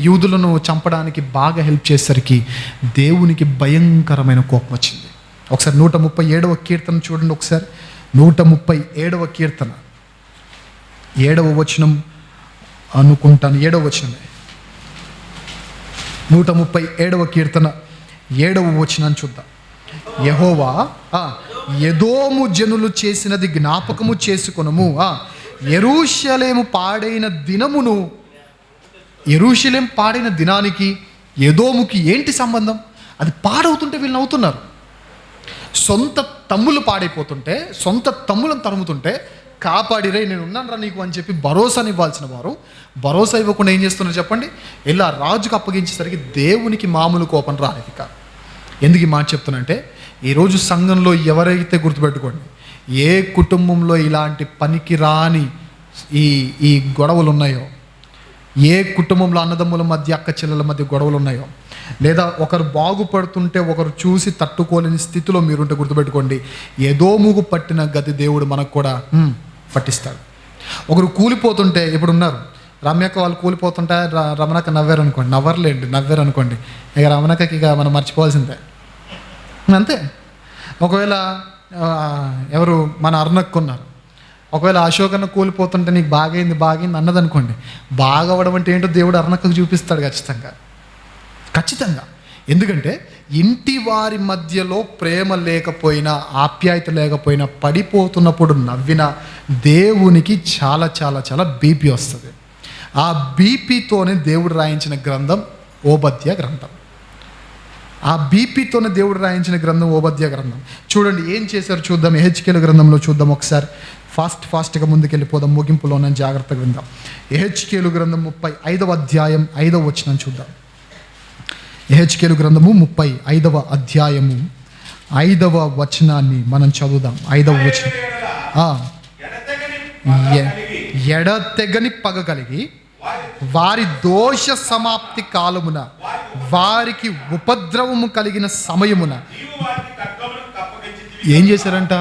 యూదులను చంపడానికి బాగా హెల్ప్ చేసేసరికి దేవునికి భయంకరమైన కోపం వచ్చింది. ఒకసారి 137వ కీర్తన చూడండి. ఒకసారి 137వ కీర్తన 7వ వచనం అనుకుంటాను, 7వ వచనమే. 137వ కీర్తన 7వ వచనాన్ని చూద్దాం. యెహోవా ఎదోము జనులు చేసినది జ్ఞాపకము చేసుకొనుము. యెరూషలేము పాడైన దినమును, యెరూషలేం పాడైన దినానికి ఎదోముకి ఏంటి సంబంధం? అది పాడవుతుంటే వీళ్ళు నవ్వుతున్నారు. సొంత తమ్ములు పాడైపోతుంటే, సొంత తమ్ములను తరుముతుంటే కాపాడిరే నేను ఉన్నాను రా నీకు అని చెప్పి భరోసాని ఇవ్వాల్సిన వారు భరోసా ఇవ్వకుండా ఏం చేస్తున్నారు చెప్పండి? ఇలా రాజుకు అప్పగించేసరికి దేవునికి మామూలు కోపం రాలేదు కాదు. ఎందుకు ఈ మాట చెప్తున్నానంటే, ఈరోజు సంఘంలో ఎవరైతే గుర్తుపెట్టుకోండి, ఏ కుటుంబంలో ఇలాంటి పనికి రాని ఈ గొడవలు ఉన్నాయో, ఏ కుటుంబంలో అన్నదమ్ముల మధ్య అక్క చెల్లెల మధ్య గొడవలు ఉన్నాయో, లేదా ఒకరు బాగుపడుతుంటే ఒకరు చూసి తట్టుకోలేని స్థితిలో మీరుంటే గుర్తుపెట్టుకోండి, ఎదోముకు పట్టిన గతి దేవుడు మనకు కూడా పట్టిస్తాడు. ఒకరు కూలిపోతుంటే, ఇప్పుడు ఉన్నారు రమ్యక్క వాళ్ళు కూలిపోతుంటే రమణక్క నవ్వారు అనుకోండి, ఇక రమణక్కకి ఇక మనం మర్చిపోవాల్సిందే అంతే. ఒకవేళ ఎవరు మన అరుణక్క ఉన్నారు, ఒకవేళ అశోక్ అన్న కూలిపోతుంటే నీకు బాగైంది అన్నదనుకోండి, బాగా అవ్వడం అంటే ఏంటో దేవుడు అరుణక్కకు చూపిస్తాడు ఖచ్చితంగా. ఎందుకంటే ఇంటి వారి మధ్యలో ప్రేమ లేకపోయినా, ఆప్యాయత లేకపోయినా, పడిపోతున్నప్పుడు నవ్విన దేవునికి చాలా చాలా చాలా బీపీ వస్తుంది. ఆ బీపీతోనే దేవుడు రాయించిన గ్రంథం ఓబద్య గ్రంథం. ఆ బీపీతోనే దేవుడు రాయించిన గ్రంథం ఓబద్య గ్రంథం. చూడండి ఏం చేశారు చూద్దాం. యెహెజ్కేలు గ్రంథంలో చూద్దాం ఒకసారి. ఫాస్ట్గా ముందుకెళ్ళిపోదాం, ముగింపులో నేను జాగ్రత్తగా విందాం. యెహెజ్కేలు గ్రంథం 35వ అధ్యాయం 5వ వచనం చూద్దాం. యెహెజ్కేలు గ్రంథము 35వ అధ్యాయము 5వ వచనాన్ని మనం చదువుదాం. 5వ వచనం. ఎడతెగని పగ కలిగి వారి దోష సమాప్తి కాలమున, వారికి ఉపద్రవము కలిగిన సమయమున ఏం చేశారంట?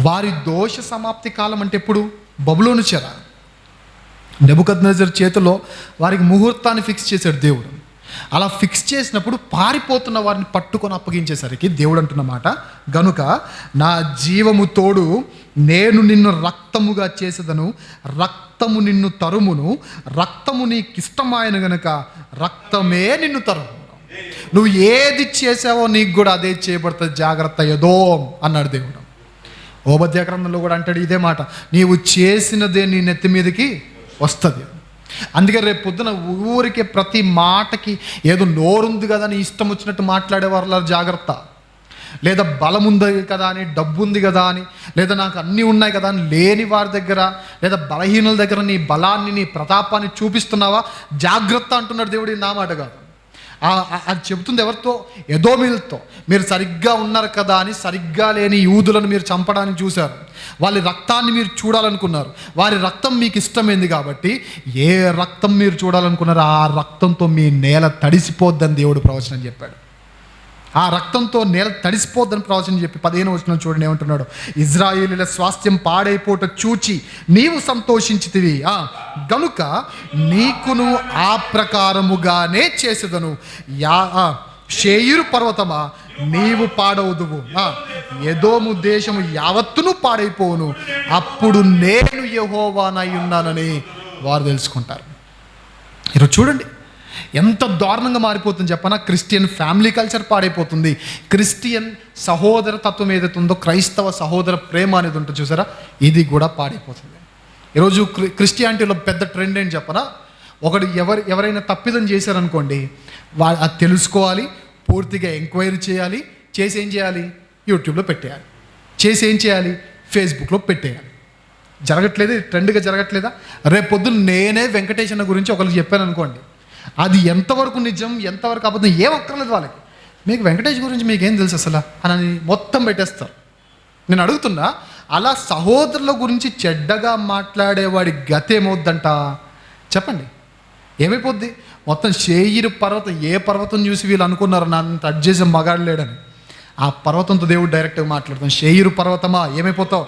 వారి దోష సమాప్తి కాలం అంటే ఎప్పుడు? బబులోను చెర. నెబుకద్నెజర్ చేతిలో వారికి ముహూర్తాన్ని ఫిక్స్ చేశాడు దేవుడు. అలా ఫిక్స్ చేసినప్పుడు పారిపోతున్న వారిని పట్టుకొని అప్పగించేసరికి దేవుడు అంటున్న మాట, గనుక నా జీవము తోడు నేను నిన్ను రక్తముగా చేసేదను, రక్తము నిన్ను తరుమును, రక్తము నీకిష్టమైన గనుక రక్తమే నిన్ను తరుము. నువ్వు ఏది చేసావో నీకు కూడా అదే చేయబడుతుంది, జాగ్రత్త ఎదోమ్ అన్నాడు దేవుడు. ఓబద్య గ్రంథంలో కూడా అంటాడు ఇదే మాట, నీవు చేసినదే నీ నెత్తి మీదకి వస్తుంది. అందుకే రేపు పొద్దున ఊరికి ప్రతి మాటకి ఏదో నోరుంది కదా అని ఇష్టం వచ్చినట్టు మాట్లాడేవారు జాగ్రత్త. లేదా బలం ఉంది కదా అని, డబ్బు ఉంది కదా అని, లేదా నాకు అన్నీ ఉన్నాయి కదా అని లేని వారి దగ్గర, లేదా బలహీనుల దగ్గర నీ బలాన్ని, నీ ప్రతాపాన్ని చూపిస్తున్నావా? జాగ్రత్త అంటున్నాడు దేవుడు. నా మాట కాదు, అది చెబుతుంది ఎవరితో? ఎదోమీయులతో. మీరు సరిగ్గా ఉన్నారు కదా అని సరిగ్గా లేని యూదులను మీరు చంపడానికి చూశారు. వాళ్ళ రక్తాన్ని మీరు చూడాలనుకున్నారు. వారి రక్తం మీకు ఇష్టమైంది కాబట్టి ఏ రక్తం మీరు చూడాలనుకున్నారో ఆ రక్తంతో మీ నేల తడిసిపోద్దని దేవుడు ప్రవచనం చెప్పాడు. ఆ రక్తంతో నేల తడిసిపోద్దని ప్రవచనం చెప్పి 15వ వచనం చూడండి ఏమంటున్నాడు? ఇజ్రాయేలీల స్వాస్థ్యం పాడైపోట చూచి నీవు సంతోషించితివి, గనుక నీకును ఆ ప్రకారముగానే చేసేదను. షేయిరు పర్వతమా నీవు పాడవుదువు, ఎదోము దేశము యావత్తును పాడైపోవును, అప్పుడు నేను యెహోవానై ఉన్నానని వారు తెలుసుకుంటారు. ఈరోజు చూడండి ఎంత దారుణంగా మారిపోతుంది చెప్పనా? క్రిస్టియన్ ఫ్యామిలీ కల్చర్ పాడైపోతుంది. క్రిస్టియన్ సహోదర తత్వం ఏదైతే ఉందో, క్రైస్తవ సహోదర ప్రేమ అనేది ఉంటుంది చూసారా, ఇది కూడా పాడైపోతుంది. ఈరోజు క్రిస్టియానిటీలో పెద్ద ట్రెండ్ ఏంటి చెప్పనా? ఒకడు ఎవరైనా తప్పిదం చేశారనుకోండి, అది తెలుసుకోవాలి, పూర్తిగా ఎంక్వైరీ చేయాలి, చేసి ఏం చేయాలి? యూట్యూబ్లో పెట్టేయాలి, చేసి ఏం చేయాలి? ఫేస్బుక్లో పెట్టేయాలి. జరగట్లేదు, ట్రెండ్గా జరగట్లేదా? రేపు పొద్దున్న నేనే వెంకటేష్ అన్న గురించి ఒకరికి చెప్పాను అనుకోండి, అది ఎంతవరకు నిజం ఎంతవరకు అబద్ధం ఏం అక్కర్లేదు వాళ్ళకి. మీకు వెంకటేష్ గురించి మీకేం తెలుసు అసలు అని మొత్తం పెట్టేస్తారు. నేను అడుగుతున్నా, అలా సహోదరుల గురించి చెడ్డగా మాట్లాడేవాడి గతి ఏమవుద్దంట చెప్పండి? ఏమైపోద్ది? మొత్తం షేయిరు పర్వతం, ఏ పర్వతం చూసి వీళ్ళు అనుకున్నారు నన్ను టచ్ చేసే మగాడు లేడని, ఆ పర్వతంతో దేవుడు డైరెక్ట్గా మాట్లాడుతాం. షేయిరు పర్వతమా ఏమైపోతావు?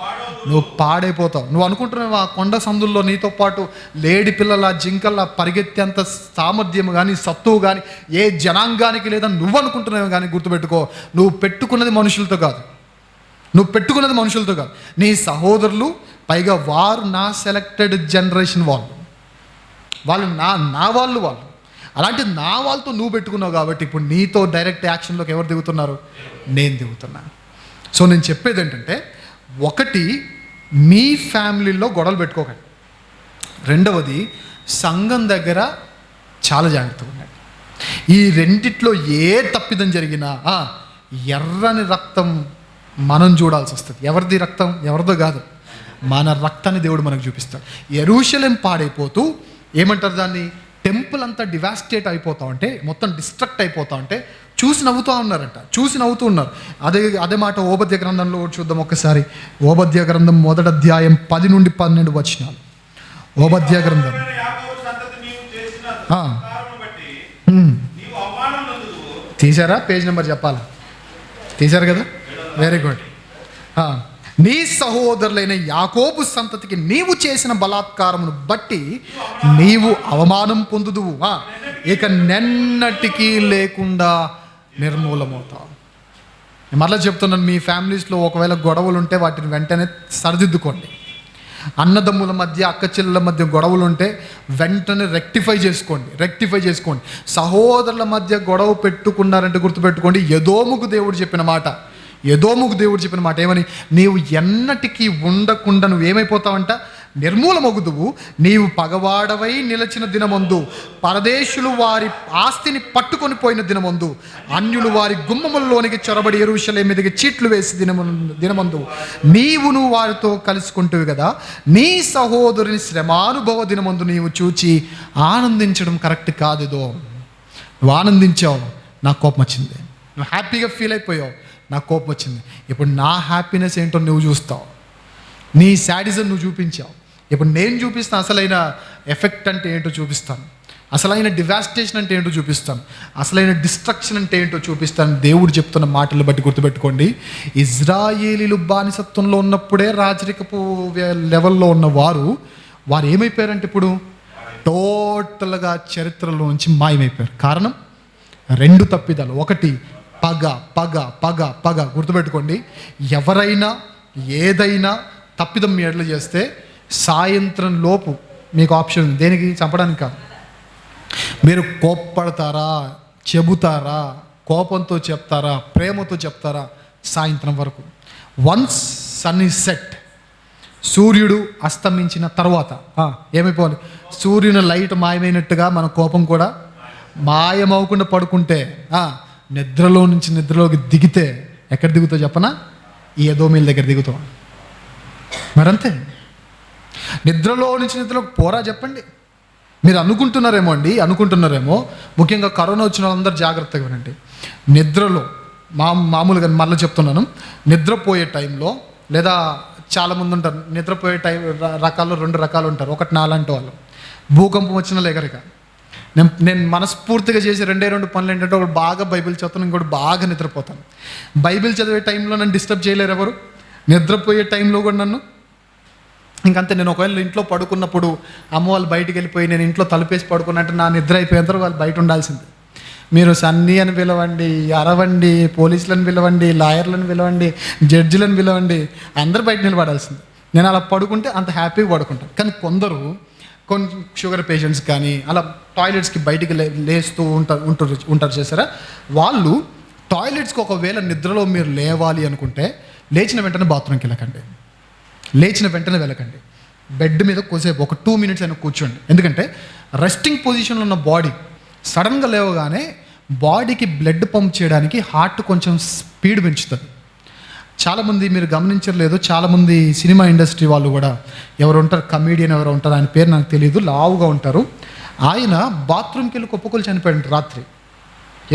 నువ్వు పాడైపోతావు. నువ్వు అనుకుంటున్నావు ఆ కొండ సందుల్లో నీతో పాటు లేడి పిల్లల జింకల్లా పరిగెత్తేంత సామర్థ్యం కానీ సత్తువు కానీ ఏ జనాంగానికి లేదని నువ్వు అనుకుంటున్నావు. కానీ గుర్తుపెట్టుకో, నువ్వు పెట్టుకున్నది మనుషులతో కాదు, నీ సహోదరులు, పైగా వారు నా సెలెక్టెడ్ జనరేషన్ వాళ్ళు నా వాళ్ళు అలాంటి నా వాళ్ళతో నువ్వు పెట్టుకున్నావు కాబట్టి ఇప్పుడు నీతో డైరెక్ట్ యాక్షన్లోకి ఎవరు దిగుతున్నారు? నేను దిగుతున్నాను. సో నేను చెప్పేది ఏంటంటే, ఒకటి, మీ ఫ్యామిలీలో గొడవలు పెట్టుకోకండి. రెండవది, సంఘం దగ్గర చాలా జాగ్రత్తగా ఉండండి. ఈ రెండిట్లో ఏ తప్పిదం జరిగినా ఎర్రని రక్తం మనం చూడాల్సి వస్తుంది. ఎవరిది రక్తం? ఎవరిదో కాదు, మన రక్తాన్ని దేవుడు మనకు చూపిస్తాడు. యెరూషలేం పాడైపోతూ ఏమంటారు దాన్ని, టెంపుల్ అంతా డివాస్టేట్ అయిపోతా ఉంటే, మొత్తం డిస్ట్రక్ట్ అయిపోతా ఉంటే చూసి నవ్వుతూ ఉన్నారంట, చూసి నవ్వుతూ ఉన్నారు. అదే మాట ఓబద్య గ్రంథంలో చూద్దాం ఒక్కసారి. ఓబద్య గ్రంథం 1వ అధ్యాయం 10 నుండి 12 వచనాలు. ఓబద్య గ్రంథం తీశారా? పేజ్ నెంబర్ చెప్పాలా? తీశారు కదా, వెరీ గుడ్. నీ సహోదరులైన యాకోబు సంతతికి నీవు చేసిన బలాత్కారమును బట్టి నీవు అవమానం పొందుదువు, ఇక నెన్నటికీ లేకుండా నిర్మూలమవుతావు. మరలా చెప్తున్నాను, మీ ఫ్యామిలీస్లో ఒకవేళ గొడవలు ఉంటే వాటిని వెంటనే సరిదిద్దుకోండి. అన్నదమ్ముల మధ్య, అక్క చెల్లెల మధ్య గొడవలు ఉంటే వెంటనే రెక్టిఫై చేసుకోండి. సహోదరుల మధ్య గొడవ పెట్టుకున్నారంటే గుర్తుపెట్టుకోండి, ఎదోముకు దేవుడు చెప్పిన మాట ఏమని, నీవు ఎన్నటికీ ఉండకుండా నువ్వు ఏమైపోతావంట, నిర్మూలమగుదువు. నీవు పగవాడవై నిలచిన దినమందు, పరదేశులు వారి ఆస్తిని పట్టుకొని పోయిన దినమందు, అన్యులు వారి గుమ్మములలోనికి చొరబడి యెరూషలేము మీదకి చీట్లు వేసి దినమందు నీవును వారితో కలుసుకుంటువి కదా. నీ సహోదరుని శ్రమానుభవ దినమందు నీవు చూచి ఆనందించడం కరెక్ట్ కాదు. నువ్వు ఆనందించావు, నాకు కోపం వచ్చింది. నువ్వు హ్యాపీగా ఫీల్ అయిపోయావు, నాకు కోపం వచ్చింది. ఇప్పుడు నా హ్యాపీనెస్ ఏంటో నువ్వు చూస్తావు, నీ శాడిజం నువ్వు చూపించావు. ఇప్పుడు నేను చూపిస్తాను అసలైన ఎఫెక్ట్ అంటే ఏంటో చూపిస్తాను, అసలైన డివాస్టేషన్ అంటే ఏంటో చూపిస్తాను, అసలైన డిస్ట్రక్షన్ అంటే ఏంటో చూపిస్తాను. దేవుడు చెప్తున్న మాటలు బట్టి గుర్తుపెట్టుకోండి, ఇజ్రాయేలీలు బానిసత్వంలో ఉన్నప్పుడే రాజరికపు లెవెల్లో ఉన్న వారు ఏమైపోయారంటే ఇప్పుడు టోటల్గా చరిత్రలో నుంచి మాయమైపోయారు. కారణం 2 తప్పిదాలు. ఒకటి, పగ. గుర్తుపెట్టుకోండి, ఎవరైనా ఏదైనా తప్పిదం మీ ఎడల చేస్తే సాయంత్రం లోపు మీకు ఆప్షన్ ఉంది. దేనికి? చంపడానికి కాదు. మీరు కోప్పడతారా, చెబుతారా, కోపంతో చెప్తారా, ప్రేమతో చెప్తారా, సాయంత్రం వరకు. వన్స్ సన్ ఈజ్ సెట్, సూర్యుడు అస్తమించిన తర్వాత ఏమైపోవాలి? సూర్యుని లైట్ మాయమైనట్టుగా మన కోపం కూడా మాయమవకుండా పడుకుంటే, నిద్రలోకి దిగితే ఎక్కడ దిగుతావు చెప్పనా? ఈ ఎదోమీల దగ్గర దిగుతాం. మరంతే, నిద్రలోకి పోరా చెప్పండి. మీరు అనుకుంటున్నారేమో ముఖ్యంగా కరోనా వచ్చిన వాళ్ళందరూ జాగ్రత్తగా వినండి. నిద్రలో మామూలుగా మళ్ళీ చెప్తున్నాను, నిద్రపోయే టైంలో, లేదా చాలామంది ఉంటారు నిద్రపోయే రకాల్లో 2 రకాలు ఉంటారు. ఒకటి నాలాంటి వాళ్ళు, భూకంపం వచ్చినా లేకరిక. నేను మనస్ఫూర్తిగా చేసే 2 పనులు ఏంటంటే, ఒకటి బాగా బైబిల్ చదువుతాను, ఇంకోటి బాగా నిద్రపోతాను. బైబిల్ చదివే టైంలో నన్ను డిస్టర్బ్ చేయలేరు ఎవరు, నిద్రపోయే టైంలో కూడా నన్ను. ఇంకంతే, నేను ఒకవేళ ఇంట్లో పడుకున్నప్పుడు అమ్మ వాళ్ళు బయటికి వెళ్ళిపోయి నేను ఇంట్లో తలుపేసి పడుకున్నట్టు నా నిద్ర అయిపోయేంత వాళ్ళు బయట ఉండాల్సిందే. మీరు సన్నీ అని పిలవండి, అరవండి, పోలీసులను పిలవండి, లాయర్లను పిలవండి, జడ్జిలను పిలవండి, అందరూ బయట నిలబడాల్సిందే. నేను అలా పడుకుంటే అంత హ్యాపీగా పడుకుంటాను. కానీ కొన్ని షుగర్ పేషెంట్స్ కానీ అలా టాయిలెట్స్కి బయటికి లేస్తూ ఉంటారు చేశారా, వాళ్ళు టాయిలెట్స్కి ఒకవేళ నిద్రలో మీరు లేవాలి అనుకుంటే లేచిన వెంటనే బాత్రూమ్కి వెళ్ళకండి. బెడ్ మీద కొద్దిసేపు ఒక 2 మినిట్స్ అయినా కూర్చోండి. ఎందుకంటే రెస్టింగ్ పొజిషన్లో ఉన్న బాడీ సడన్గా లేవగానే బాడీకి బ్లడ్ పంప్ చేయడానికి హార్ట్ కొంచెం స్పీడ్ పెంచుతుంది. చాలామంది మీరు గమనించలేదు, చాలామంది సినిమా ఇండస్ట్రీ వాళ్ళు కూడా, ఎవరు ఉంటారు కమీడియన్ ఎవరు ఉంటారు, ఆయన పేరు నాకు తెలియదు, లావుగా ఉంటారు. ఆయన బాత్రూమ్కి వెళ్ళి కుప్పకూలి చనిపోయాడు రాత్రి.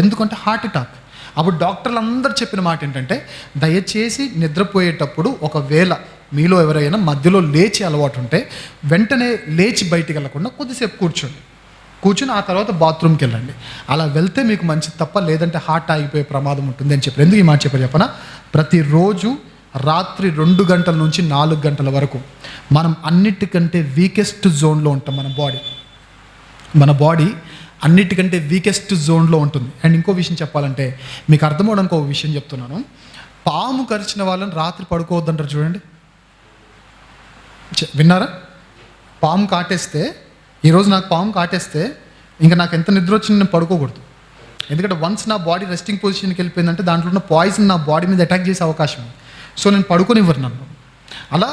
ఎందుకంటే హార్ట్ అటాక్. అప్పుడు డాక్టర్లు అందరూ చెప్పిన మాట ఏంటంటే, దయచేసి నిద్రపోయేటప్పుడు ఒకవేళ మీలో ఎవరైనా మధ్యలో లేచి అలవాటు ఉంటే వెంటనే లేచి బయటికి వెళ్ళకుండా కొద్దిసేపు కూర్చుని ఆ తర్వాత బాత్రూమ్కి వెళ్ళండి. అలా వెళ్తే మీకు మంచిది తప్ప, లేదంటే హార్ట్ ఆగిపోయే ప్రమాదం ఉంటుంది అని చెప్పారు. ఎందుకు ఈ మాట చెప్పనా, ప్రతిరోజు రాత్రి 2 గంటల నుంచి 4 గంటల వరకు మనం అన్నిటికంటే వీకెస్ట్ జోన్లో ఉంటాం. మన బాడీ అన్నిటికంటే వీకెస్ట్ జోన్లో ఉంటుంది. అండ్ ఇంకో విషయం చెప్పాలంటే, మీకు అర్థమవడానికి ఒక విషయం చెప్తున్నాను. పాము కరిచిన వాళ్ళని రాత్రి పడుకోవద్దంటారు చూడండి, విన్నారా? పాము కాటేస్తే, ఈరోజు నాకు పాము కాటేస్తే ఇంకా నాకు ఎంత నిద్ర వచ్చినా నేను పడుకోకూడదు. ఎందుకంటే వన్స్ నా బాడీ రెస్టింగ్ పొజిషన్కి వెళ్ళిపోయిందంటే దాంట్లో ఉన్న పాయిజన్ నా బాడీ మీద అటాక్ చేసే అవకాశం ఉంది. సో నేను పడుకోనివ్వరు నన్ను. అలా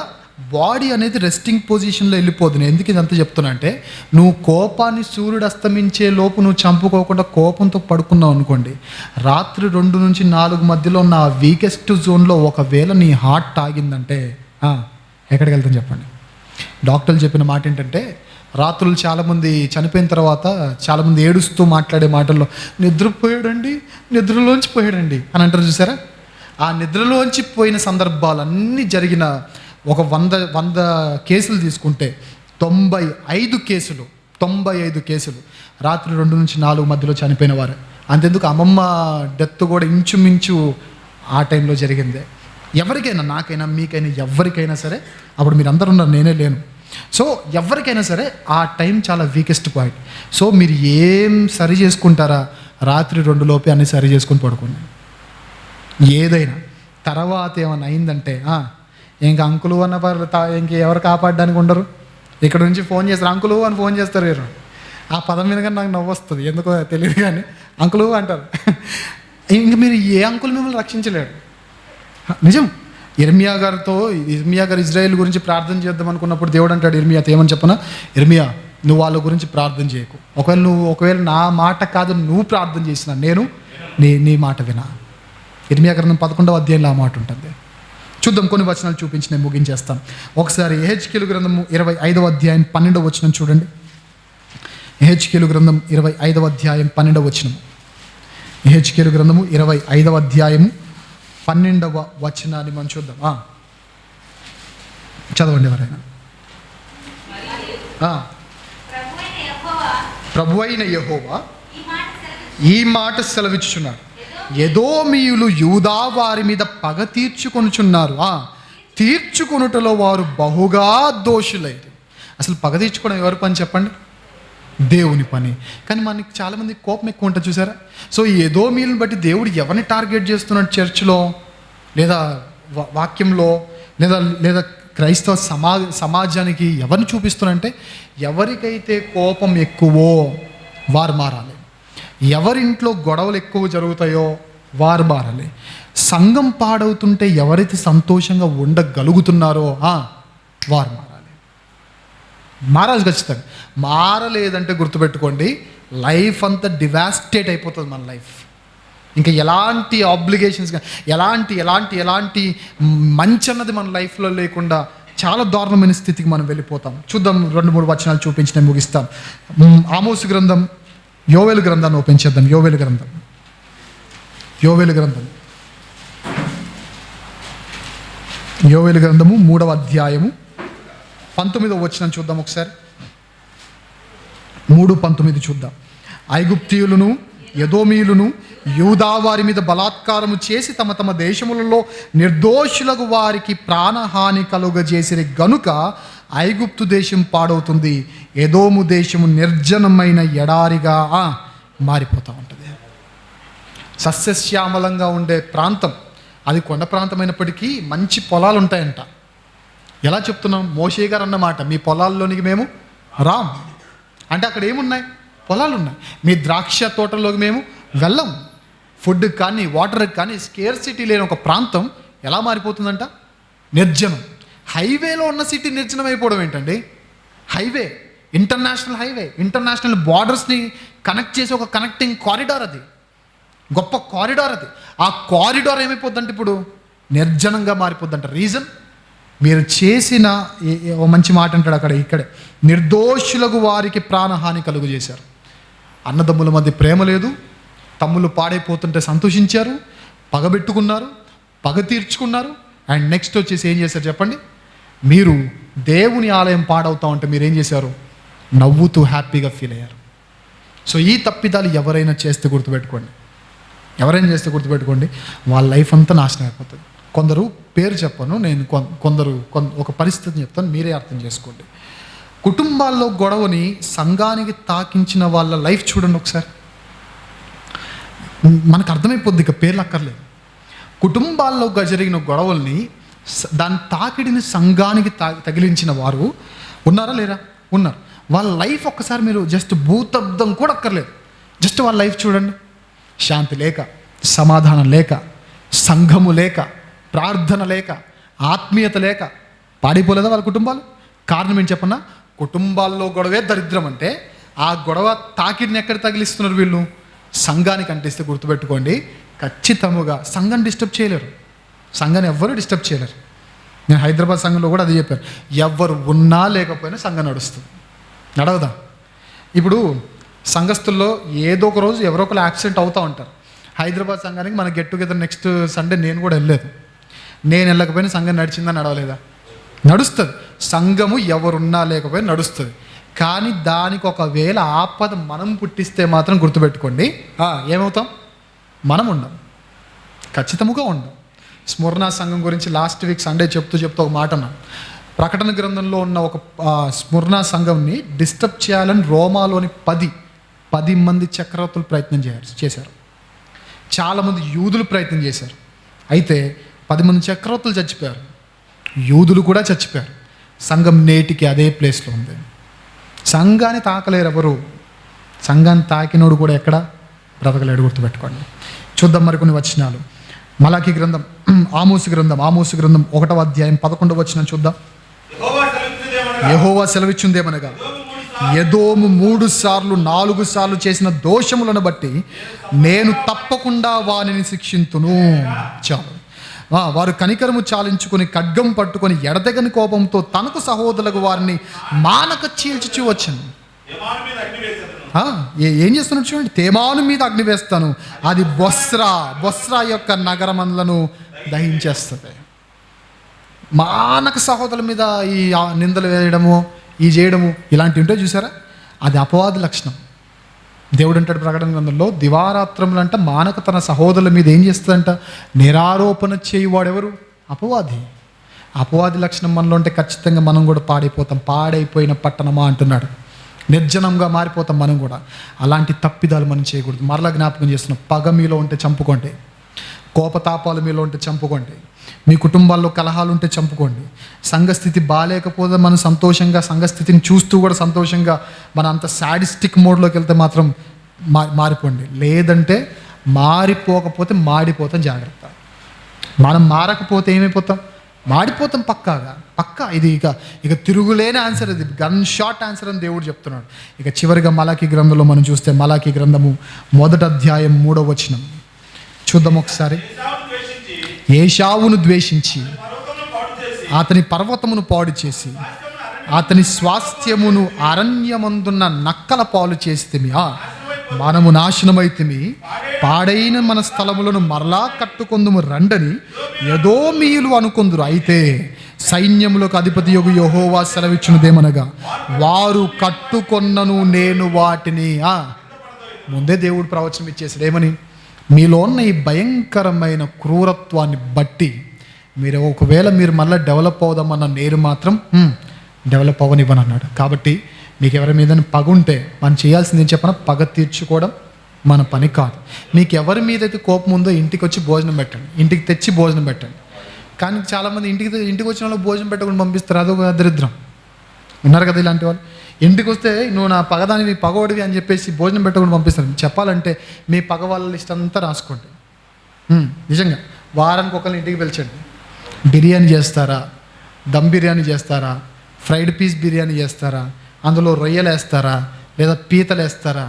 బాడీ అనేది రెస్టింగ్ పొజిషన్లో వెళ్ళిపోదు. నేను ఎందుకు ఇదంతా చెప్తున్నా అంటే, నువ్వు కోపాన్ని సూర్యుడు అస్తమించే లోపు నువ్వు చంపుకోకుండా కోపంతో పడుకున్నావు అనుకోండి, రాత్రి 2 నుంచి 4 మధ్యలో ఉన్న ఆ వీకెస్ట్ జోన్లో ఒకవేళ నీ హార్ట్ ఆగిందంటే ఎక్కడికి వెళ్తాను చెప్పండి. డాక్టర్లు చెప్పిన మాట ఏంటంటే, రాత్రులు చాలామంది చనిపోయిన తర్వాత చాలామంది ఏడుస్తూ మాట్లాడే మాటల్లో నిద్రలోంచి పోయాడండి అని అంటారు చూసారా. ఆ నిద్రలోంచి పోయిన సందర్భాలన్నీ జరిగిన ఒక 100 కేసులు తీసుకుంటే 95 కేసులు రాత్రి 2 నుంచి 4 మధ్యలో చనిపోయిన వారు. అంతెందుకు అమ్మమ్మ డెత్ కూడా ఇంచుమించు ఆ టైంలో జరిగిందే. ఎవరికైనా, నాకైనా మీకైనా ఎవరికైనా సరే, అప్పుడు మీరు అందరూ ఉన్నారు, నేనే లేను. సో ఎవరికైనా సరే ఆ టైం చాలా వీకెస్ట్ పాయింట్. సో మీరు ఏం సరి చేసుకుంటారా, రాత్రి 2 లోపే అన్నీ సరి చేసుకొని పడుకోండి. ఏదైనా తర్వాత ఏమైనా అయిందంటే ఇంకా అంకులు అన్న ఇంక ఎవరు కాపాడడానికి ఉండరు. ఇక్కడ నుంచి ఫోన్ చేస్తారు, అంకులు అని ఫోన్ చేస్తారు. వీరు ఆ పదం మీద కానీ నాకు నవ్వు వస్తుంది, ఎందుకో తెలియదు కానీ అంకులు అంటారు. ఇంక మీరు ఏ అంకులు మిమ్మల్ని రక్షించలేడు. నిజం. ఇర్మియా గారు ఇజ్రాయేల్ గురించి ప్రార్థన చేద్దాం అనుకున్నప్పుడు దేవుడు అంటాడు ఇర్మియాతో, ఏమని చెప్పనా, ఇర్మియా నువ్వు వాళ్ళ గురించి ప్రార్థన చేయకు. ఒకవేళ నా మాట కాదు నువ్వు ప్రార్థన చేసినా నేను నీ మాట వినా. ఇర్మియా గ్రంథం 11వ అధ్యాయంలో ఆ మాట ఉంటుంది. చూద్దాం, కొన్ని వచనాలు చూపించి నేను ముగించేస్తాను. ఒకసారి యెహెజ్కేలు గ్రంథము 25వ అధ్యాయం 12వ వచనం చూడండి. యెహెజ్కేలు గ్రంథం 25వ అధ్యాయం 12వ వచనము. యెహెజ్కేలు గ్రంథము 25వ అధ్యాయము 12వ వచనాన్ని మనం చూద్దాం. చదవండి ఎవరైనా. ప్రభువైన యెహోవా ఈ మాట సెలవిచ్చుచున్నాడు, ఎదోమీయులు యూదా వారి మీద పగ తీర్చుకొనుచున్నారు, తీర్చుకొనుటలో వారు బహుగా దోషులైరు. అసలు పగ తీర్చుకోవడం ఎవరి పని చెప్పండి? దేవుని పని. కానీ మనకి చాలామంది కోపం ఎక్కువ ఉంటుంది చూసారా. సో ఈ ఎదోమీయులను బట్టి దేవుడు ఎవరిని టార్గెట్ చేస్తున్నాడు చర్చ్లో, లేదా వాక్యంలో, లేదా క్రైస్తవ సమాజానికి ఎవరిని చూపిస్తున్నారంటే, ఎవరికైతే కోపం ఎక్కువో వారు మారాలి, ఎవరింట్లో గొడవలు ఎక్కువ జరుగుతాయో వారు మారాలి, సంఘం పాడవుతుంటే ఎవరైతే సంతోషంగా ఉండగలుగుతున్నారో వారు మారాలి ఖచ్చితంగా. మారలేదంటే గుర్తుపెట్టుకోండి, లైఫ్ అంతా డివాస్టేట్ అయిపోతుంది మన లైఫ్. ఇంకా ఎలాంటి ఆబ్లిగేషన్స్, ఎలాంటి మంచి అన్నది మన లైఫ్లో లేకుండా చాలా దారుణమైన స్థితికి మనం వెళ్ళిపోతాం. చూద్దాం, 2-3 వచనాలు చూపించి నేను ముగిస్తాను. ఆమోసు గ్రంథం, యోవేలు గ్రంథాన్ని ఓపెన్ చేద్దాం. యోవేలు గ్రంథము 3వ అధ్యాయము 19వ వచనం చూద్దాం ఒకసారి. 3:19 చూద్దాం. ఐగుప్తీయులను ఎదోమీయులను యూదా వారి మీద బలాత్కారము చేసి తమ తమ దేశములలో నిర్దోషులకు వారికి ప్రాణహాని కలుగజేసిరి గనుక ఐగుప్తు దేశం పాడవుతుంది, ఎదోము దేశము నిర్జనమైన ఎడారిగా మారిపోతూ ఉంటుంది. సస్యశ్యామలంగా ఉండే ప్రాంతం అది, కొండ ప్రాంతమైనప్పటికీ మంచి పొలాలు ఉంటాయంట. ఎలా చెప్తున్నాం? మోషే గారు అన్నమాట, మీ పొలాల్లోనికి మేము రాం అంటే అక్కడ ఏమున్నాయి? పొలాలు ఉన్నాయి. మీ ద్రాక్ష తోటలోకి మేము వెళ్ళం. ఫుడ్ కానీ వాటర్ కానీ స్కేర్సిటీ లేని ఒక ప్రాంతం ఎలా మారిపోతుందంట? నిర్జనం. హైవేలో ఉన్న సిటీ నిర్జనం అయిపోవడం ఏంటండి? హైవే, ఇంటర్నేషనల్ హైవే, ఇంటర్నేషనల్ బార్డర్స్ని కనెక్ట్ చేసే ఒక కనెక్టింగ్ కారిడార్, అది గొప్ప కారిడార్. అది ఆ కారిడార్ ఏమైపోద్దంటే ఇప్పుడు నిర్జనంగా మారిపోద్దంట. రీజన్, మీరు చేసిన మంచి మాట అంటాడు అక్కడ, ఇక్కడే నిర్దోషులకు వారికి ప్రాణహాని కలుగు చేశారు. అన్నదమ్ముల మధ్య ప్రేమ లేదు, తమ్ముళ్ళు పాడైపోతుంటే సంతోషించారు, పగబెట్టుకున్నారు, పగ తీర్చుకున్నారు. అండ్ నెక్స్ట్ వచ్చేసి ఏం చేశారు చెప్పండి? మీరు దేవుని ఆలయం పాడవుతా ఉంటే మీరు ఏం చేశారు? నవ్వుతూ హ్యాపీగా ఫీల్ అయ్యారు. సో ఈ తప్పిదాలు ఎవరైనా చేస్తే గుర్తుపెట్టుకోండి, వాళ్ళ లైఫ్ అంతా నాశనం అయిపోతుంది. కొందరు పేరు చెప్పను నేను, ఒక పరిస్థితిని చెప్తాను, మీరే అర్థం చేసుకోండి. కుటుంబాల్లో గొడవని సంఘానికి తాకించిన వాళ్ళ లైఫ్ చూడండి ఒకసారి, మనకు అర్థమైపోద్ది. ఇక పేర్లు అక్కర్లేదు. కుటుంబాల్లో జరిగిన గొడవల్ని, దాని తాకిడిని సంఘానికి తగిలించిన వారు ఉన్నారా లేరా? ఉన్నారు. వాళ్ళ లైఫ్ ఒక్కసారి మీరు జస్ట్ భూతబ్దం కూడా అక్కర్లేదు, జస్ట్ వాళ్ళ లైఫ్ చూడండి. శాంతి లేక, సమాధానం లేక, సంఘము లేక, ప్రార్థన లేక, ఆత్మీయత లేక పాడిపోలేదా వాళ్ళ కుటుంబాలు? కారణం ఏంటి చెప్పన్నా? కుటుంబాల్లో గొడవే దరిద్రం అంటే ఆ గొడవ తాకిడిని ఎక్కడ తగిలిస్తున్నారు వీళ్ళు? సంఘానికి అంటిస్తే గుర్తుపెట్టుకోండి, ఖచ్చితముగా సంఘం డిస్టర్బ్ చేయలేరు, సంఘాన్ని ఎవ్వరూ డిస్టర్బ్ చేయలేరు. నేను హైదరాబాద్ సంఘంలో కూడా అది చెప్పాను, ఎవరు ఉన్నా లేకపోయినా సంఘం నడుస్తుంది. నడవదా? ఇప్పుడు సంఘస్థుల్లో ఏదో ఒక రోజు ఎవరో ఒకరు యాక్సిడెంట్ అవుతూ ఉంటారు. హైదరాబాద్ సంఘానికి మన గెట్ టుగెదర్ నెక్స్ట్ సండే నేను కూడా వెళ్ళలేదు. నేను వెళ్ళకపోయినా సంఘం నడిచిందా నడవలేదా? నడుస్తుంది. సంఘము ఎవరున్నా లేకపోయినా నడుస్తుంది. కానీ దానికి ఒకవేళ ఆపద మనం పుట్టిస్తే మాత్రం గుర్తుపెట్టుకోండి, ఏమవుతాం? మనం ఉండం, ఖచ్చితంగా ఉండం. స్మరణ సంఘం గురించి లాస్ట్ వీక్ సండే చెప్తూ ఒక మాట అన్నాను. ప్రకటన గ్రంథంలో ఉన్న ఒక స్మరణ సంఘంని డిస్టర్బ్ చేయాలని రోమాలోని 10 మంది చక్రవర్తులు ప్రయత్నం చేశారు. చాలామంది యూదులు ప్రయత్నం చేశారు. అయితే 10 మంది చక్రవర్తులు చచ్చిపోయారు, యూదులు కూడా చచ్చిపోయారు. సంఘం నేటికి అదే ప్లేస్లో ఉంది. సంఘాన్ని తాకలేరు ఎవరు. సంఘాన్ని తాకినోడు కూడా ఎక్కడ బ్రతకలేడు, గుర్తుపెట్టుకోండి. చూద్దాం మరికొన్ని వచనాలు. మలాకి గ్రంథం, ఆమోసు గ్రంథం 1వ అధ్యాయం 11వ వచనం చూద్దాం. యెహోవా సెలవిచ్చుందేమనగా, ఎదోము 3 సార్లు 4 సార్లు చేసిన దోషములను బట్టి నేను తప్పకుండా వానిని శిక్షింతును. చాలు. వారు కనికరము చాలించుకొని ఖడ్గం పట్టుకొని ఎడతెగని కోపంతో తనకు సహోదరులకు వారిని మానక చీల్చి వచ్చాను. ఏం చేస్తున్నాడు చూడండి, తేమాను మీద అగ్ని వేస్తాను, అది బొస్రా యొక్క నగరమందులను దహించేస్తుంది. మానక సహోదరుల మీద ఈ నిందలు వేయడము, ఈ చేయడము, ఇలాంటివి ఉంటే చూసారా, అది అపవాది లక్షణం. దేవుడు అంటాడు ప్రకటన గ్రంథంలో, దివారాత్రములంట మానక తన సహోదరుల మీద ఏం చేస్తుందంట? నిరారోపణ చేయువాడెవరు? అపవాది. అపవాది లక్షణం మనలో ఉంటే ఖచ్చితంగా మనం కూడా పాడైపోతాం. పాడైపోయిన పట్టణమా అంటున్నాడు, నిర్జనంగా మారిపోతాం మనం కూడా. అలాంటి తప్పిదాలు మనం చేయకూడదు. మరలా జ్ఞాపకం చేస్తున్నాం, పగ మీలో ఉంటే చంపుకోండి, కోపతాపాలు మీలో ఉంటే చంపుకోండి, మీ కుటుంబాల్లో కలహాలు ఉంటే చంపుకోండి. సంఘస్థితి బాగాలేకపోతే మనం సంతోషంగా సంఘస్థితిని చూస్తూ కూడా సంతోషంగా మన అంత సాడిస్టిక్ మోడ్లోకి వెళ్తే మాత్రం మారిపోండి. లేదంటే మారిపోకపోతే మాడిపోతాం. జాగ్రత్త. మనం మారకపోతే ఏమైపోతాం? మాడిపోతాం పక్కా. ఇది ఇక తిరుగులేని ఆన్సర్, ఇది గన్ షాట్ ఆన్సర్ అని దేవుడు చెప్తున్నాడు. ఇక చివరిగా మలాకి గ్రంథంలో మనం చూస్తే, మలాకి గ్రంథము 1వ అధ్యాయం 3వ వచనం చూద్దాం ఒకసారి. ఏశావును ద్వేషించి అతని పర్వతమును పాడు చేసి అతని స్వాస్థ్యమును అరణ్యమందున్న నక్కల పాలు చేస్తేమి, మనము నాశనమైతిమి, పాడైన మన స్థలములను మరలా కట్టుకొందుము రండని ఎదోమీయులు అనుకొందురు. అయితే సైన్యములకు అధిపతి యొగు యెహోవా సెలవిచ్చినదేమనగా, వారు కట్టుకొన్నను నేను వాటిని. ముందే దేవుడు ప్రవచనం ఇచ్చేసాడు ఏమని? మీలో ఉన్న ఈ భయంకరమైన క్రూరత్వాన్ని బట్టి ఒకవేళ మీరు మళ్ళీ డెవలప్ అవుదామన్న నేను మాత్రం డెవలప్ అవ్వనివ్వను అన్నాడు. కాబట్టి మీకు ఎవరి మీద పగ ఉంటే మనం చేయాల్సింది ఏం చెప్పినా, పగ తీర్చుకోవడం మన పని కాదు. మీకు ఎవరి మీద అయితే కోపం ఉందో ఇంటికి వచ్చి భోజనం పెట్టండి, ఇంటికి తెచ్చి భోజనం పెట్టండి. కానీ చాలామంది ఇంటికి వచ్చిన వాళ్ళకి భోజనం పెట్టకుండా పంపిస్తారు, అదొక దరిద్రం. ఉన్నారు కదా ఇలాంటి వాళ్ళు. ఇంటికి వస్తే నువ్వు నా పగదానివి, పగోడివి అని చెప్పేసి భోజనం పెట్టకుండా పంపిస్తారు. చెప్పాలంటే మీ పగ వాళ్ళ లిస్ట్ అంతా రాసుకోండి. నిజంగా వారానికి ఒకరిని ఇంటికి పిలిచండి. బిర్యానీ చేస్తారా, దమ్ బిర్యానీ చేస్తారా, ఫ్రైడ్ పీస్ బిర్యానీ చేస్తారా, అందులో రొయ్యలు వేస్తారా, లేదా పీతలు వేస్తారా,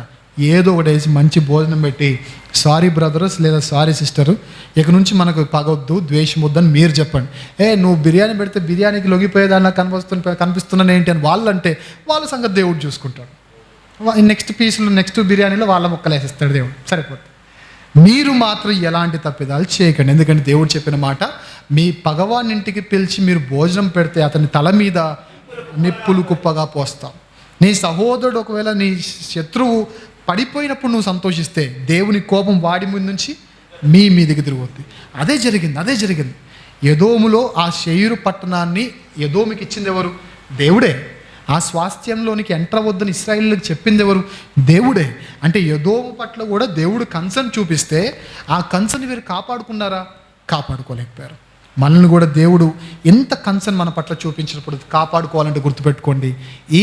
ఏదో ఒకటి వేసి మంచి భోజనం పెట్టి, సారీ బ్రదర్స్ లేదా సారీ సిస్టర్, ఇక నుంచి మనకు పగొద్దు, ద్వేషం వద్దని మీరు చెప్పండి. నువ్వు బిర్యానీ పెడితే బిర్యానీకి లొంగిపోయేదాన్ని కనిపిస్తున్నాను ఏంటి అని వాళ్ళంటే వాళ్ళ సంగతి దేవుడు చూసుకుంటాడు. నెక్స్ట్ బిర్యానీలో వాళ్ళ ముక్కలు వేసేస్తాడు దేవుడు, సరిపోతుంది. మీరు మాత్రం ఎలాంటి తప్పిదాలు చేయకండి. ఎందుకంటే దేవుడు చెప్పిన మాట, మీ పగవాని ఇంటికి పిలిచి మీరు భోజనం పెడితే అతని తల మీద నిప్పులు కుప్పగా పోస్తాం. నీ సహోదరుడు ఒకవేళ నీ శత్రువు పడిపోయినప్పుడు నువ్వు సంతోషిస్తే దేవుని కోపం వాడి ముందు నుంచి మీ మీదికి తిరుగుద్ది. అదే జరిగింది. ఎదోములో ఆ శేయరు పట్టణాన్ని ఎదోముకి ఇచ్చింది ఎవరు? దేవుడే. ఆ స్వాస్థ్యంలోనికి ఎంటర్ అవ్వద్దని ఇశ్రాయేలుకి చెప్పింది ఎవరు? దేవుడే. అంటే ఎదోము పట్ల కూడా దేవుడు కన్సర్న్ చూపిస్తే ఆ కన్సర్న్ వీరు కాపాడుకున్నారా? కాపాడుకోలేకపోయారు. మనల్ని కూడా దేవుడు ఎంత కన్సర్న్ మన పట్ల చూపించినప్పుడు కాపాడుకోవాలంటే గుర్తుపెట్టుకోండి,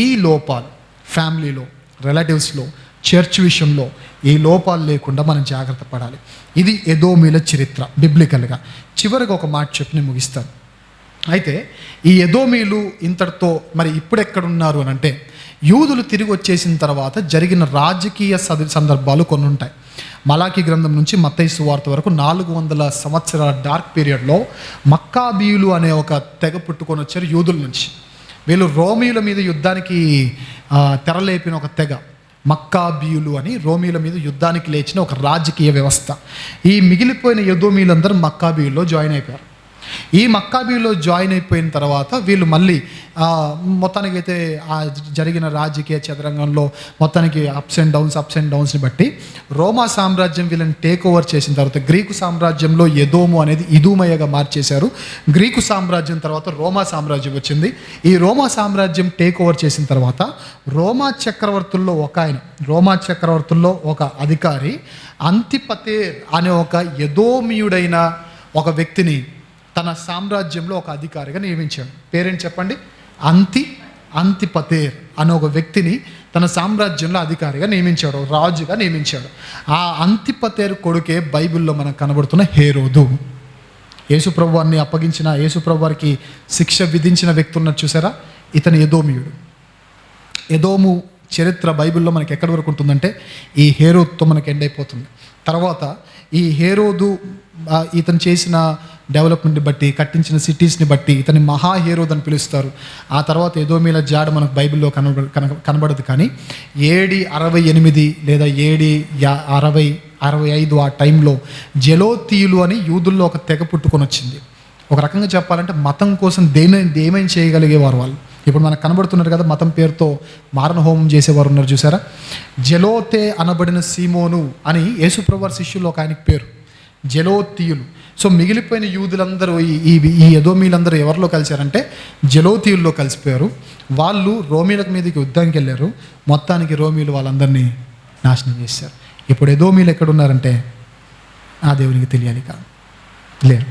ఈ లోపాలు ఫ్యామిలీలో, రిలేటివ్స్లో, చర్చ్ విషయంలో ఈ లోపాలు లేకుండా మనం జాగ్రత్త పడాలి. ఇది ఎదోమీల చరిత్ర బిబ్లికల్గా. చివరిగా ఒక మాట చెప్పి నేను ముగిస్తాను. అయితే ఈ ఎదోమీలు ఇంతటితో మరి ఇప్పుడు ఎక్కడున్నారు అని అంటే, యూదులు తిరిగి వచ్చేసిన తర్వాత జరిగిన రాజకీయ సందర్భాలు కొన్ని ఉంటాయి. మలాకి గ్రంథం నుంచి మత్తయి సువార్త వరకు 400 సంవత్సరాల డార్క్ పీరియడ్లో మక్కాబీయులు అనే ఒక తెగ పుట్టుకొని వచ్చారు యూదుల నుంచి. వీళ్ళు రోమీల మీద యుద్ధానికి తెరలేపిన ఒక తెగ. మక్కాబీయులు అని రోమీల మీద యుద్ధానికి లేచిన ఒక రాజకీయ వ్యవస్థ. ఈ మిగిలిపోయిన ఎదోమీలందరూ మక్కాబీయుల్లో జాయిన్ అయిపోయారు. ఈ మక్కాబీలో జాయిన్ అయిపోయిన తర్వాత వీళ్ళు మళ్ళీ మొత్తానికైతే ఆ జరిగిన రాజకీయ చదరంగంలో మొత్తానికి అప్స్ అండ్ డౌన్స్ని బట్టి రోమా సామ్రాజ్యం వీళ్ళని టేక్ ఓవర్ చేసిన తర్వాత గ్రీకు సామ్రాజ్యంలో ఎదోము అనేది ఇదూమయగా మార్చేశారు. గ్రీకు సామ్రాజ్యం తర్వాత రోమా సామ్రాజ్యం వచ్చింది. ఈ రోమా సామ్రాజ్యం టేక్ ఓవర్ చేసిన తర్వాత రోమా చక్రవర్తుల్లో ఒక అధికారి అంతిపతేర్ అనే ఒక ఎదోమియుడైన ఒక వ్యక్తిని తన సామ్రాజ్యంలో ఒక అధికారిగా నియమించాడు. పేరేంటి చెప్పండి? అంతిపతేర్ అనే ఒక వ్యక్తిని తన సామ్రాజ్యంలో అధికారిగా నియమించాడు, రాజుగా నియమించాడు. ఆ అంతిపతేర్ కొడుకే బైబిల్లో మనకు కనబడుతున్న హేరోదు. యేసుప్రభు వారిని అప్పగించిన, యేసుప్రభు వారికి శిక్ష విధించిన వ్యక్తి ఉన్నది చూసారా, ఇతను ఎదోమీయుడు. ఎదోము చరిత్ర బైబిల్లో మనకి ఎక్కడి వరకు ఉంటుందంటే ఈ హేరోదుతో మనకి ఎండ్ అయిపోతుంది. తర్వాత ఈ హేరోదు ఇతను చేసిన డెవలప్మెంట్ని బట్టి, కట్టించిన సిటీస్ని బట్టి ఇతని మహా హేరోద్ అని పిలుస్తారు. ఆ తర్వాత ఎదోమీల జాడ మనకు బైబిల్లో కనబడదు. కానీ AD 68 లేదా AD 65 ఆ టైంలో జెలోతీయులు అని యూదుల్లో ఒక తెగ పుట్టుకొని వచ్చింది. ఒక రకంగా చెప్పాలంటే మతం కోసం ఏమైనా చేయగలిగేవారు వాళ్ళు. ఇప్పుడు మనకు కనబడుతున్నారు కదా, మతం పేరుతో మారణ హోమం చేసేవారు ఉన్నారు చూసారా. జెలోతే అనబడిన సీమోను అని యేసుప్రభు శిష్యుల్లో ఒక ఆయనకి పేరు, జెలోతీయులు. సో మిగిలిపోయిన యూదులందరూ ఈ ఎదోమీలందరూ ఎవరిలో కలిశారంటే జెలోతీయుల్లో కలిసిపోయారు. వాళ్ళు రోమీల మీదకి యుద్ధానికి వెళ్ళారు. మొత్తానికి రోమీలు వాళ్ళందరినీ నాశనం చేశారు. ఇప్పుడు ఎదోమీలు ఎక్కడున్నారంటే ఆ దేవునికి తెలియాలి కాదు, లేరు.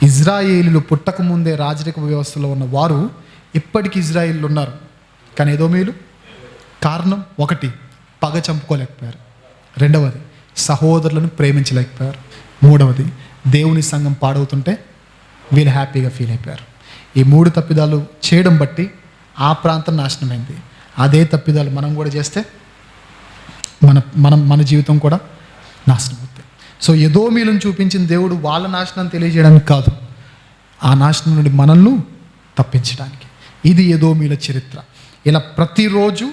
ఇజ్రాయేలీలు పుట్టకముందే రాజరిక వ్యవస్థలో ఉన్న వారు ఇప్పటికీ ఇజ్రాయేలీలు ఉన్నారు, కానీ ఎదోమీలు. కారణం ఒకటి, పగ చంపుకోలేకపోయారు. రెండవది, సహోదరులను ప్రేమించలేకపోయారు. మూడవది, దేవుని సంఘం పాడవుతుంటే వీళ్ళు హ్యాపీగా ఫీల్ అయిపోయారు. ఈ 3 తప్పిదాలు చేయడం బట్టి ఆ ప్రాంతం నాశనమైంది. అదే తప్పిదాలు మనం కూడా చేస్తే మన జీవితం కూడా నాశనం అవుతుంది. సో ఎదోమీలను చూపించిన దేవుడు వాళ్ళ నాశనం తెలియజేయడానికి కాదు, ఆ నాశనం నుండి మనల్ని తప్పించడానికి. ఇది ఎదోమీల చరిత్ర. ఇలా ప్రతిరోజు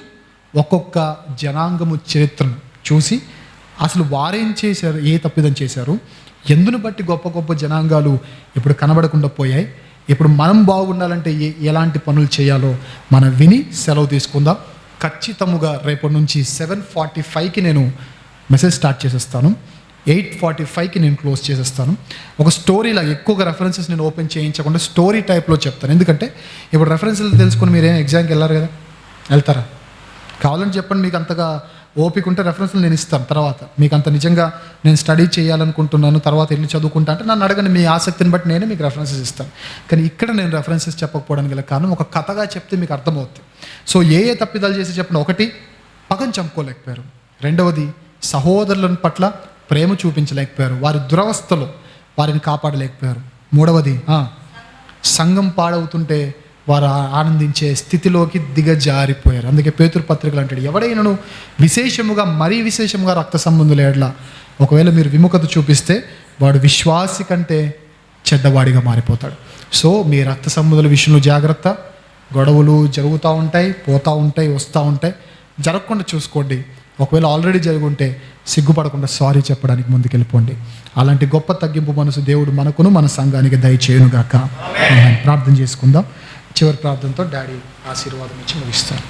ఒక్కొక్క జనాంగము చరిత్రను చూసి అసలు వారేం చేశారు, ఏ తప్పిదం చేశారు, ఎందును బట్టి గొప్ప గొప్ప జనాంగాలు ఇప్పుడు కనబడకుండా పోయాయి, ఇప్పుడు మనం బాగుండాలంటే ఎలాంటి పనులు చేయాలో మనం విని సెలవు తీసుకుందాం. ఖచ్చితముగా రేపటి నుంచి 7:45కి నేను మెసేజ్ స్టార్ట్ చేసేస్తాను. 8:45కి నేను క్లోజ్ చేసేస్తాను. ఒక స్టోరీలా ఎక్కువగా రెఫరెన్సెస్ నేను ఓపెన్ చేయించకుండా స్టోరీ టైప్లో చెప్తాను. ఎందుకంటే ఇప్పుడు రెఫరెన్సెస్ తెలుసుకుని మీరేం ఎగ్జామ్కి వెళ్ళారు కదా, వెళ్తారా? కావాలని చెప్పండి, మీకు అంతగా ఓపిక ఉంటే రెఫరెన్స్లు నేను ఇస్తాను. తర్వాత మీకు అంత నిజంగా నేను స్టడీ చేయాలనుకుంటున్నాను, తర్వాత వెళ్ళి చదువుకుంటా అంటే నన్ను అడగండి, మీ ఆసక్తిని బట్టి నేనే మీకు రెఫరెన్సెస్ ఇస్తాను. కానీ ఇక్కడ నేను రెఫరెన్సెస్ చెప్పకపోవడానికి గల కారణం, ఒక కథగా చెప్తే మీకు అర్థమవుతుంది. సో ఏ తప్పిదాలు చేసి చెప్పిన, ఒకటి, పగం చంపుకోలేకపోయారు. రెండవది, సహోదరుల పట్ల ప్రేమ చూపించలేకపోయారు, వారి దురవస్థలో వారిని కాపాడలేకపోయారు. మూడవది, సంఘం పాడవుతుంటే వారు ఆనందించే స్థితిలోకి దిగజారిపోయారు. అందుకే పేతురు పత్రికలు అంటాడు, ఎవడైనాను మరీ విశేషముగా రక్త సంబంధుల ఎడల ఒకవేళ మీరు విముఖత చూపిస్తే వాడు విశ్వాసి కంటే చెడ్డవాడిగా మారిపోతాడు. సో మీ రక్త సంబంధుల విషయంలో జాగ్రత్త. గొడవలు జరుగుతూ ఉంటాయి, పోతూ ఉంటాయి, వస్తూ ఉంటాయి, జరగకుండా చూసుకోండి. ఒకవేళ ఆల్రెడీ జరిగి ఉంటే సిగ్గుపడకుండా సారీ చెప్పడానికి ముందుకెళ్ళిపోండి. అలాంటి గొప్ప తగ్గింపు మనసు దేవుడు మనకును మన సంఘానికి దయచేయునుగాక. ప్రార్థన చేసుకుందాం. చివరి ప్రార్థనతో డాడీ ఆశీర్వాదం ఇచ్చి ముగిస్తాను.